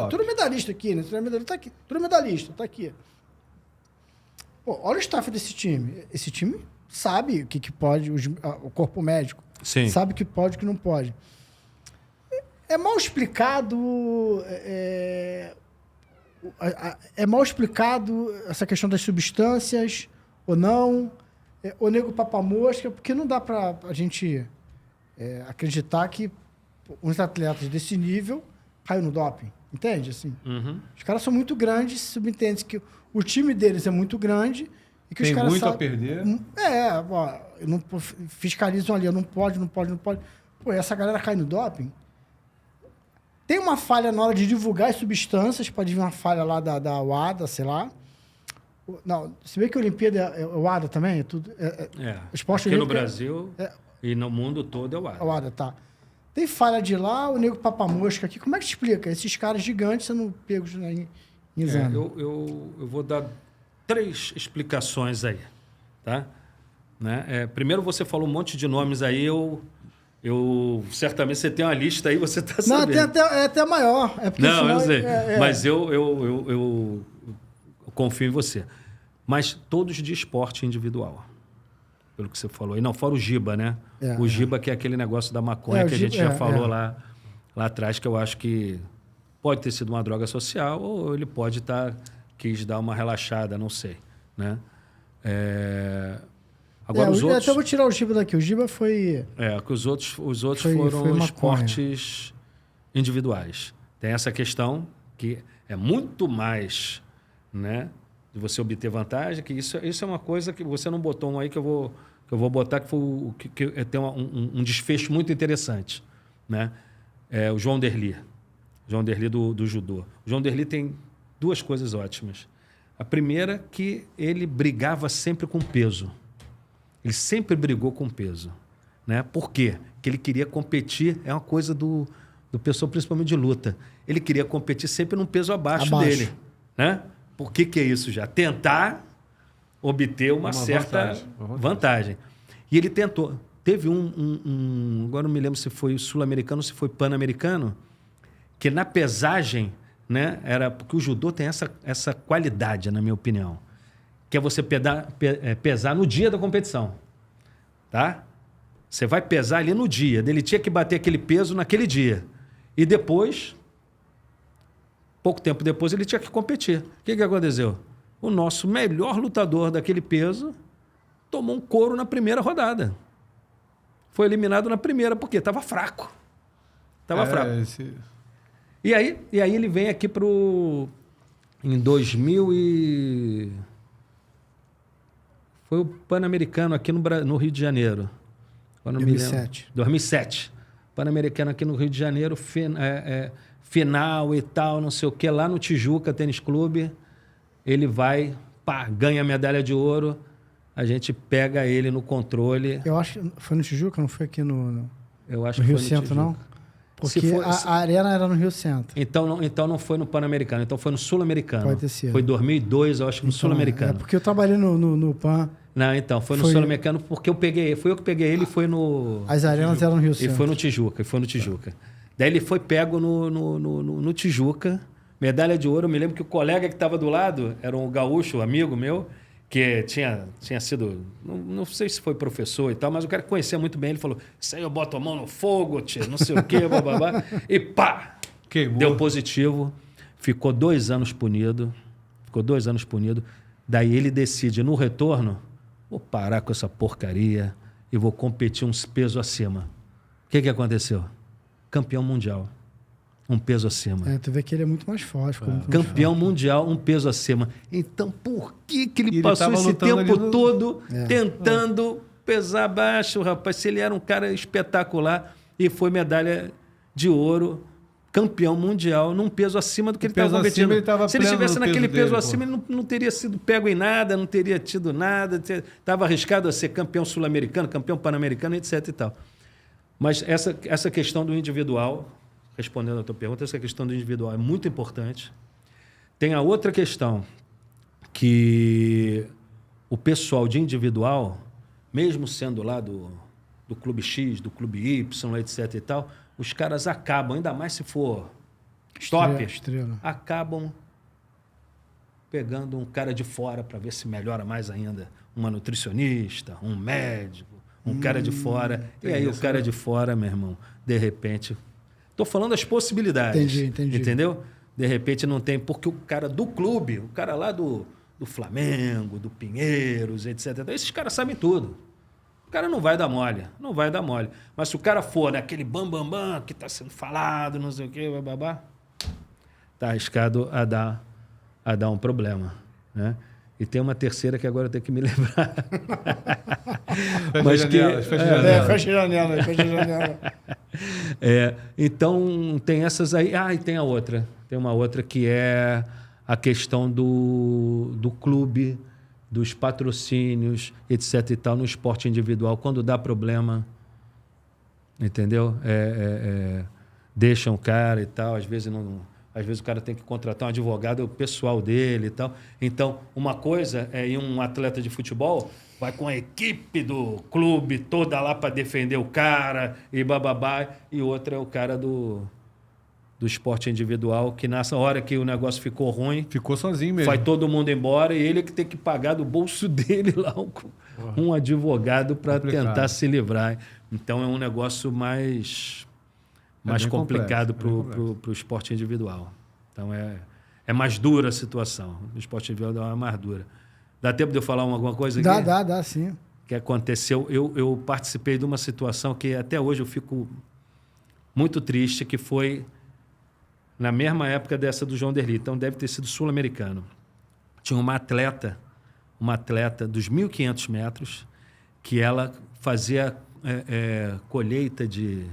tudo medalhista aqui, né? Tá aqui, tudo medalhista, tá aqui. Pô, olha o staff desse time. Esse time sabe o que pode, o corpo médico. Sim. Sabe o que pode e o que não pode. É mal explicado... É mal explicado essa questão das substâncias ou não? O nego papamosca, porque não dá para a gente acreditar que uns atletas desse nível caiu no doping. Entende? Assim, os caras são muito grandes, subentende que o time deles é muito grande e que tem os caras muito a perder. Não fiscalizam ali, não pode. Pô, essa galera cai no doping. Tem uma falha na hora de divulgar as substâncias, pode vir uma falha lá da WADA, sei lá. Não, se bem que a Olimpíada é o WADA também, é tudo. Esporte aqui olímpico no Brasil e no mundo todo é o WADA. É o WADA, tá. Tem falha de lá, o nego papamosca aqui. Como é que te explica? Esses caras gigantes sendo pegos em exame. Eu vou dar 3 explicações aí, tá? Né? Primeiro, você falou um monte de nomes aí, eu certamente você tem uma lista aí, você está sabendo. Não, é até maior. Não, eu sei. Mas eu confio em você. Mas todos de esporte individual, pelo que você falou. E não, fora o Giba, né? O Giba, que é aquele negócio da maconha que a gente já falou lá atrás, que eu acho que pode ter sido uma droga social ou ele pode quis dar uma relaxada, não sei. Né? Agora, os outros... Até vou tirar o Giba daqui. O Giba foi... que os outros foram esportes individuais. Tem essa questão que é muito mais, né, de você obter vantagem, que isso é uma coisa que você não botou aí que eu vou botar, que foi que tem um desfecho muito interessante. Né? O João Derli. João Derli do judô. O João Derli tem 2 coisas ótimas. A primeira, que ele brigava sempre com peso. Ele sempre brigou com peso. Né? Por quê? Porque ele queria competir, é uma coisa do pessoal, principalmente de luta. Ele queria competir sempre num peso abaixo dele. Né? Por que é isso já? Tentar obter uma certa vantagem. E ele tentou. Teve agora não me lembro se foi sul-americano ou se foi pan-americano, que na pesagem, né, era porque o judô tem essa qualidade, na minha opinião, que é você pesar no dia da competição. Tá? Você vai pesar ali no dia. Ele tinha que bater aquele peso naquele dia. E depois, pouco tempo depois, ele tinha que competir. O que aconteceu? O nosso melhor lutador daquele peso tomou um couro na primeira rodada. Foi eliminado na primeira, porque estava fraco. Estava fraco. E aí ele vem aqui em 2000 e... Foi o Pan-Americano aqui no Rio de Janeiro. 2007. 2007. Pan-Americano aqui no Rio de Janeiro, final e tal, não sei o quê. Lá no Tijuca Tênis Clube, ele vai, ganha a medalha de ouro. A gente pega ele no controle. Eu acho que foi no Tijuca, não foi aqui Eu acho no que Rio foi no Centro, Tijuca. não? Porque a arena era no Rio Centro. Então não foi no Pan-Americano, então foi no Sul-Americano. Pode ter sido. Foi 2002, eu acho que no Sul-Americano. Porque eu trabalhei no PAN. Não, então, foi no Sul-Americano porque fui eu que peguei ele e foi no... As arenas eram no Rio Centro. E foi no Tijuca. Daí ele foi pego no Tijuca, medalha de ouro. Eu me lembro que o colega que estava do lado era um gaúcho, amigo meu, que tinha sido, não sei se foi professor e tal, mas o cara que conhecia muito bem, ele falou, isso aí eu boto a mão no fogo, tia, não sei o quê, bababá. E pá! Queimou. Deu positivo, ficou 2 anos punido. Daí ele decide, no retorno, vou parar com essa porcaria e vou competir uns pesos acima. O que aconteceu? Campeão mundial. Um peso acima. Tu vê que ele é muito mais forte. Campeão mundial, um peso acima. Então, por que ele passou esse tempo todo tentando pesar baixo, rapaz? Se ele era um cara espetacular e foi medalha de ouro, campeão mundial, num peso acima do que ele estava competindo. Se ele estivesse naquele peso acima, ele não teria sido pego em nada, não teria tido nada, estava arriscado a ser campeão sul-americano, campeão pan-americano, etc. e tal. Mas essa questão do individual... Respondendo a tua pergunta, essa questão do individual é muito importante. Tem a outra questão, que o pessoal de individual, mesmo sendo lá do clube X, do clube Y, etc. e tal, os caras acabam, ainda mais se for top, acabam pegando um cara de fora para ver se melhora mais ainda. Uma nutricionista, um médico, um cara de fora. E aí o cara de fora, meu irmão, de repente... Estou falando das possibilidades. Entendi. Entendeu? De repente não tem... Porque o cara do clube, o cara lá do Flamengo, do Pinheiros, etc. Esses caras sabem tudo. O cara não vai dar mole. Mas se o cara for naquele bam, que está sendo falado, não sei o quê, babá, está arriscado a dar um problema. Né? E tem uma terceira que agora eu tenho que me lembrar. Fecha a janela. Então, tem essas aí. E tem a outra. Tem uma outra que é a questão do clube, dos patrocínios, etc. e tal, no esporte individual. Quando dá problema, entendeu? Deixam o cara e tal. Às vezes o cara tem que contratar um advogado pessoal dele e tal. Então, uma coisa é ir um atleta de futebol... vai com a equipe do clube toda lá para defender o cara e bababá. E outra é o cara do esporte individual, que nessa hora que o negócio ficou ruim... Ficou sozinho mesmo. Vai todo mundo embora e ele que tem que pagar do bolso dele lá um advogado para tentar se livrar. Então é um negócio mais complicado para o esporte individual. Então é mais dura a situação. O esporte individual é mais dura. Dá tempo de eu falar alguma coisa aqui? Dá, sim. Que aconteceu. Eu participei de uma situação que até hoje eu fico muito triste, que foi na mesma época dessa do João Derli. Então deve ter sido sul-americano. Tinha uma atleta dos 1.500 metros, que ela fazia colheita de...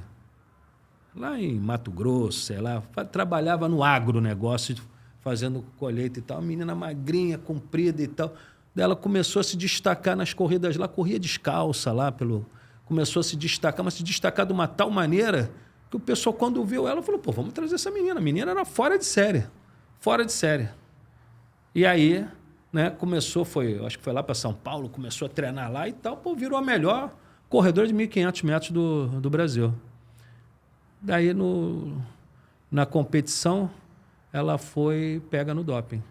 Lá em Mato Grosso, sei lá, trabalhava no agronegócio, fazendo colheita e tal. A menina magrinha, comprida e tal. Ela começou a se destacar nas corridas lá, corria descalça lá, começou a se destacar, mas se destacar de uma tal maneira que o pessoal, quando viu ela, falou, vamos trazer essa menina. A menina era fora de série. E aí, né, acho que foi lá para São Paulo, começou a treinar lá e tal, virou a melhor corredora de 1.500 metros do Brasil. Daí, na competição, ela foi pega no doping.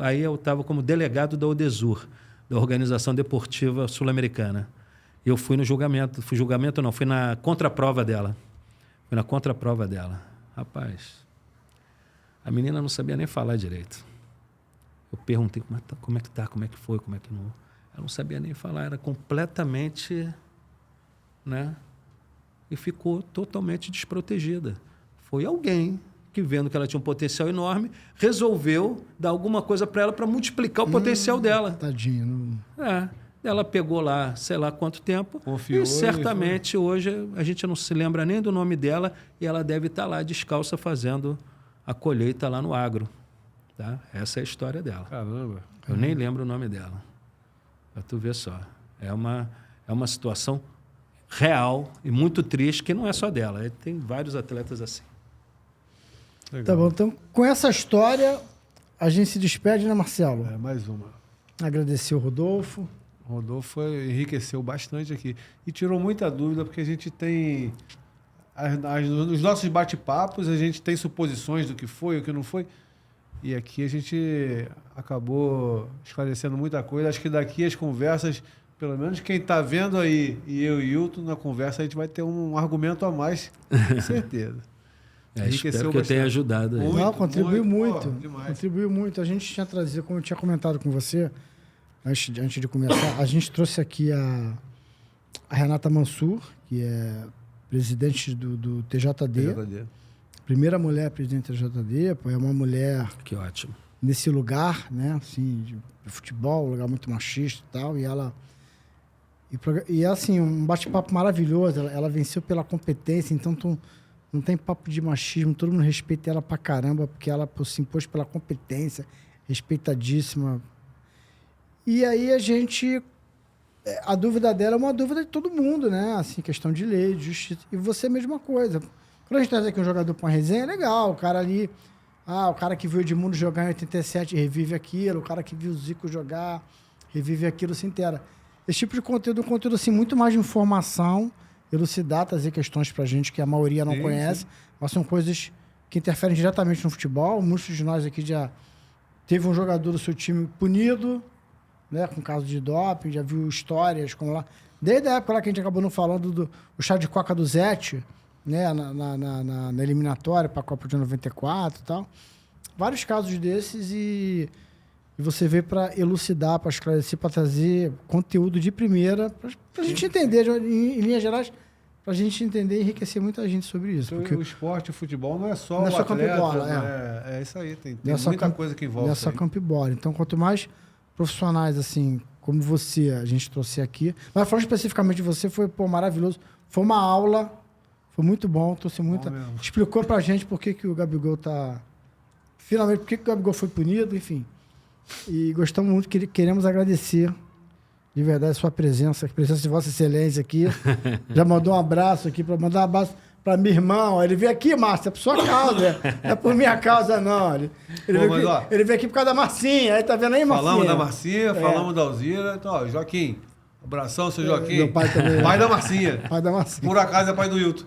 Aí eu estava como delegado da Odesur, da Organização Deportiva Sul-Americana. Eu fui no julgamento. Fui na contraprova dela. Rapaz, a menina não sabia nem falar direito. Eu perguntei como é que tá, como é que foi, como é que não... Ela não sabia nem falar, era completamente né? E ficou totalmente desprotegida. Foi alguém que, vendo que ela tinha um potencial enorme, resolveu dar alguma coisa para ela para multiplicar o potencial dela. Tadinha. Não... Ela pegou lá, sei lá quanto tempo, Confiou e certamente hoje a gente não se lembra nem do nome dela e ela deve estar lá descalça fazendo a colheita lá no agro. Tá? Essa é a história dela. Caramba. Eu nem lembro o nome dela. Para tu ver só. É uma situação real e muito triste, que não é só dela. Tem vários atletas assim. Legal. Tá bom, então com essa história a gente se despede, né, Marcelo? Mais uma. Agradecer o Rodolfo. O Rodolfo enriqueceu bastante aqui. E tirou muita dúvida, porque a gente tem... Nos nossos bate-papos, a gente tem suposições do que foi, o que não foi. E aqui a gente acabou esclarecendo muita coisa. Acho que daqui as conversas, pelo menos quem está vendo aí, e eu e Hilton, na conversa, a gente vai ter um argumento a mais, com certeza. Espero que eu tenha ajudado. Muito, Não, contribuiu muito. Demais. Contribuiu muito. A gente tinha trazido, como eu tinha comentado com você, antes de começar, a gente trouxe aqui a Renata Mansur, que é presidente do TJD. Primeira mulher presidente do TJD, é uma mulher... Que ótimo. Nesse lugar, né, assim, de futebol, um lugar muito machista e tal, e assim, um bate-papo maravilhoso, ela venceu pela competência, então não tem papo de machismo, todo mundo respeita ela pra caramba, porque ela se impôs pela competência, respeitadíssima. E aí a dúvida dela é uma dúvida de todo mundo, né, assim, questão de lei, de justiça, e você a mesma coisa. Quando a gente traz aqui um jogador para uma resenha, é legal, o cara ali... o cara que viu o Edmundo jogar em 87 revive aquilo, o cara que viu o Zico jogar revive aquilo, se inteira. Esse tipo de conteúdo é um conteúdo assim, muito mais de informação, elucidar, trazer questões pra gente que a maioria não conhece, mas são coisas que interferem diretamente no futebol. Muitos de nós aqui já teve um jogador do seu time punido, né, com caso de doping, já viu histórias como lá. Desde a época lá que a gente acabou não falando do chá de coca do Zete, né, na eliminatória para a Copa de 94 e tal. Vários casos desses e você veio para elucidar, para esclarecer, para trazer conteúdo de primeira, para a gente entender, em linhas gerais, para a gente entender e enriquecer muita gente sobre isso. Porque o esporte, o futebol, não é só não o só atleta, campo-bola, é isso aí, tem muita coisa que envolve. Não é só campo e bola. Então, quanto mais profissionais, assim, como você, a gente trouxe aqui, mas falando especificamente de você, foi maravilhoso, foi uma aula... Foi muito bom, trouxe muita... Explicou pra gente por que o Gabigol tá... Finalmente, por que o Gabigol foi punido, enfim. E gostamos muito, queremos agradecer de verdade a sua presença, a presença de Vossa Excelência aqui. Já mandou um abraço aqui, para mandar um abraço para meu irmão. Ele veio aqui, Márcia, é por sua causa. Não é por minha causa, não. Ele veio aqui por causa da Marcinha. Aí tá vendo aí, Marcinha? Falamos da Marcinha, falamos da Alzira. Então, ó, Joaquim, abração, seu Joaquim. Meu pai também. Pai da Marcinha. Pai da Marcinha. Por acaso é pai do Hilton.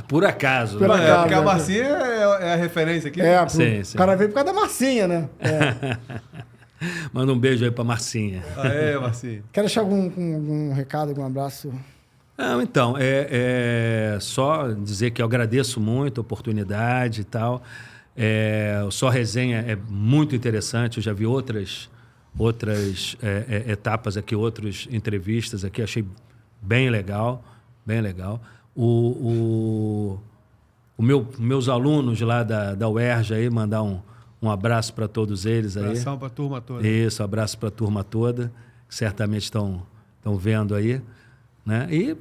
Por acaso. Por acaso, porque a Marcinha é a referência aqui. Sim. O cara veio por causa da Marcinha, né? Manda um beijo aí pra Marcinha. Marcinha. Quer deixar algum recado, algum abraço? Não, então, só dizer que eu agradeço muito a oportunidade e tal. O Só Resenha é muito interessante, eu já vi outras etapas aqui, outras entrevistas aqui, achei bem legal, bem legal. Meus alunos lá da UERJ aí, mandar um abraço para todos eles aí. Abração para a turma toda. Isso, abraço para a turma toda, que certamente estão vendo aí, né? E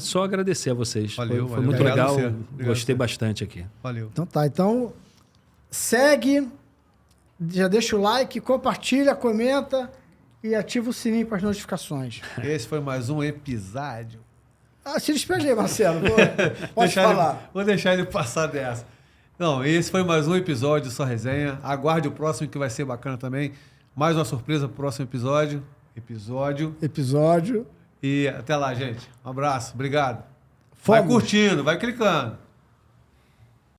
só agradecer a vocês. Valeu, foi muito obrigado legal, gostei você. bastante aqui. Valeu. Então tá, então segue, já deixa o like, compartilha, comenta e ativa o sininho para as notificações. Esse foi mais um episódio. Se despede aí, Marcelo. Pode falar. Vou deixar ele passar dessa. Não, esse foi mais um episódio Só Resenha. Aguarde o próximo, que vai ser bacana também. Mais uma surpresa pro próximo episódio. Episódio. E até lá, gente. Um abraço. Obrigado. Fomos. Vai curtindo, vai clicando.